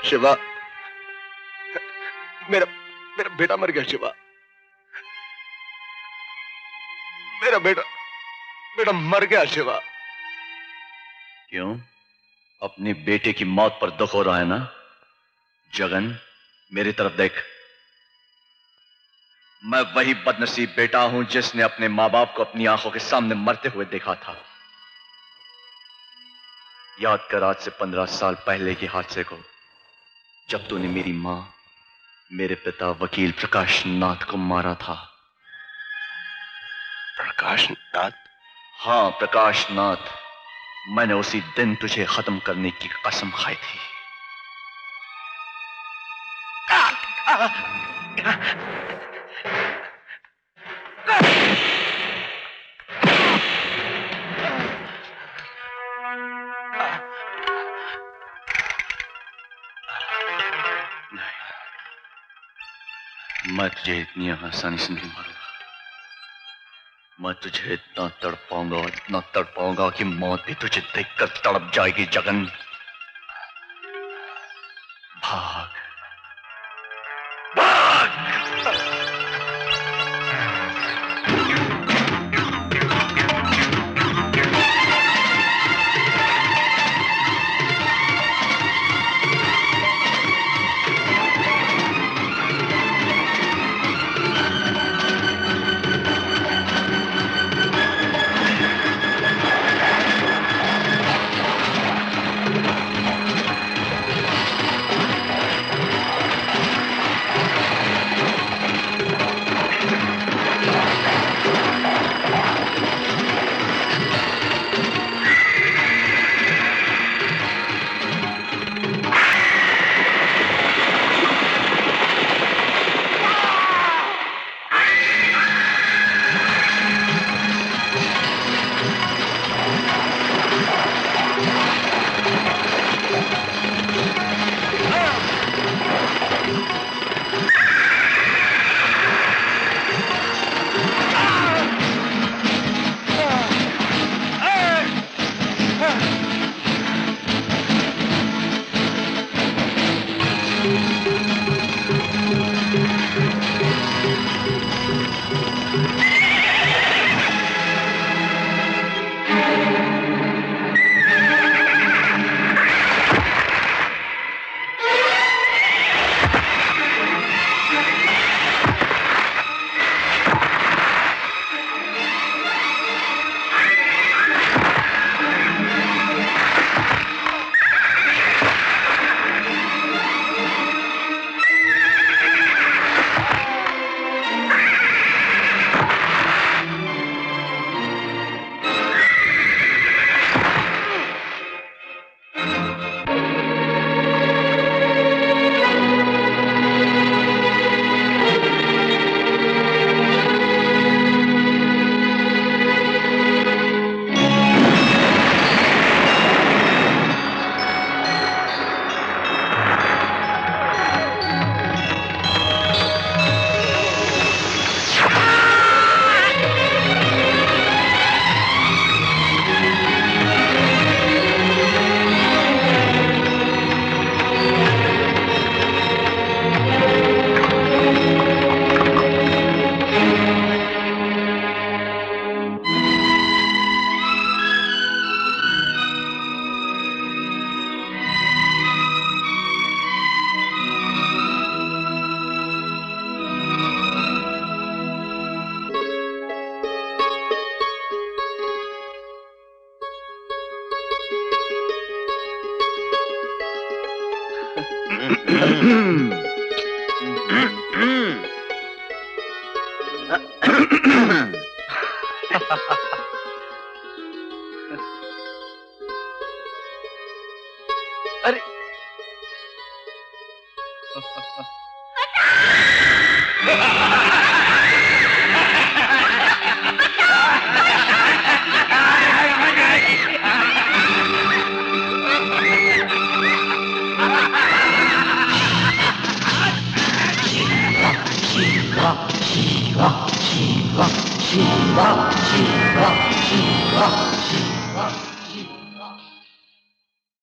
शिवा, मेरा मेरा बेटा मर गया। शिवा, मेरा बेटा मर गया। शिवा, क्यों? अपनी बेटे की मौत पर दुख हो रहा है ना? जगन, मेरी तरफ देख। मैं वही बदनसीब बेटा हूं जिसने अपने मां बाप को अपनी आंखों के सामने मरते हुए देखा था। याद कर आज से 15 साल पहले के हादसे को, जब तूने मेरी मां, मेरे पिता वकील प्रकाश नाथ को मारा था। प्रकाश नाथ? हाँ, प्रकाश नाथ। मैंने उसी दिन तुझे खत्म करने की कसम खाई थी। मैं तुझे इतनी आसानी से नहीं मारूंगा। मैं तुझे इतना तड़पाऊंगा कि मौत भी तुझे देखकर तड़प जाएगी। जगन, भाग भाग। अरे Shiva, Shiva, Shiva, Shiva, Shiva, Shiva.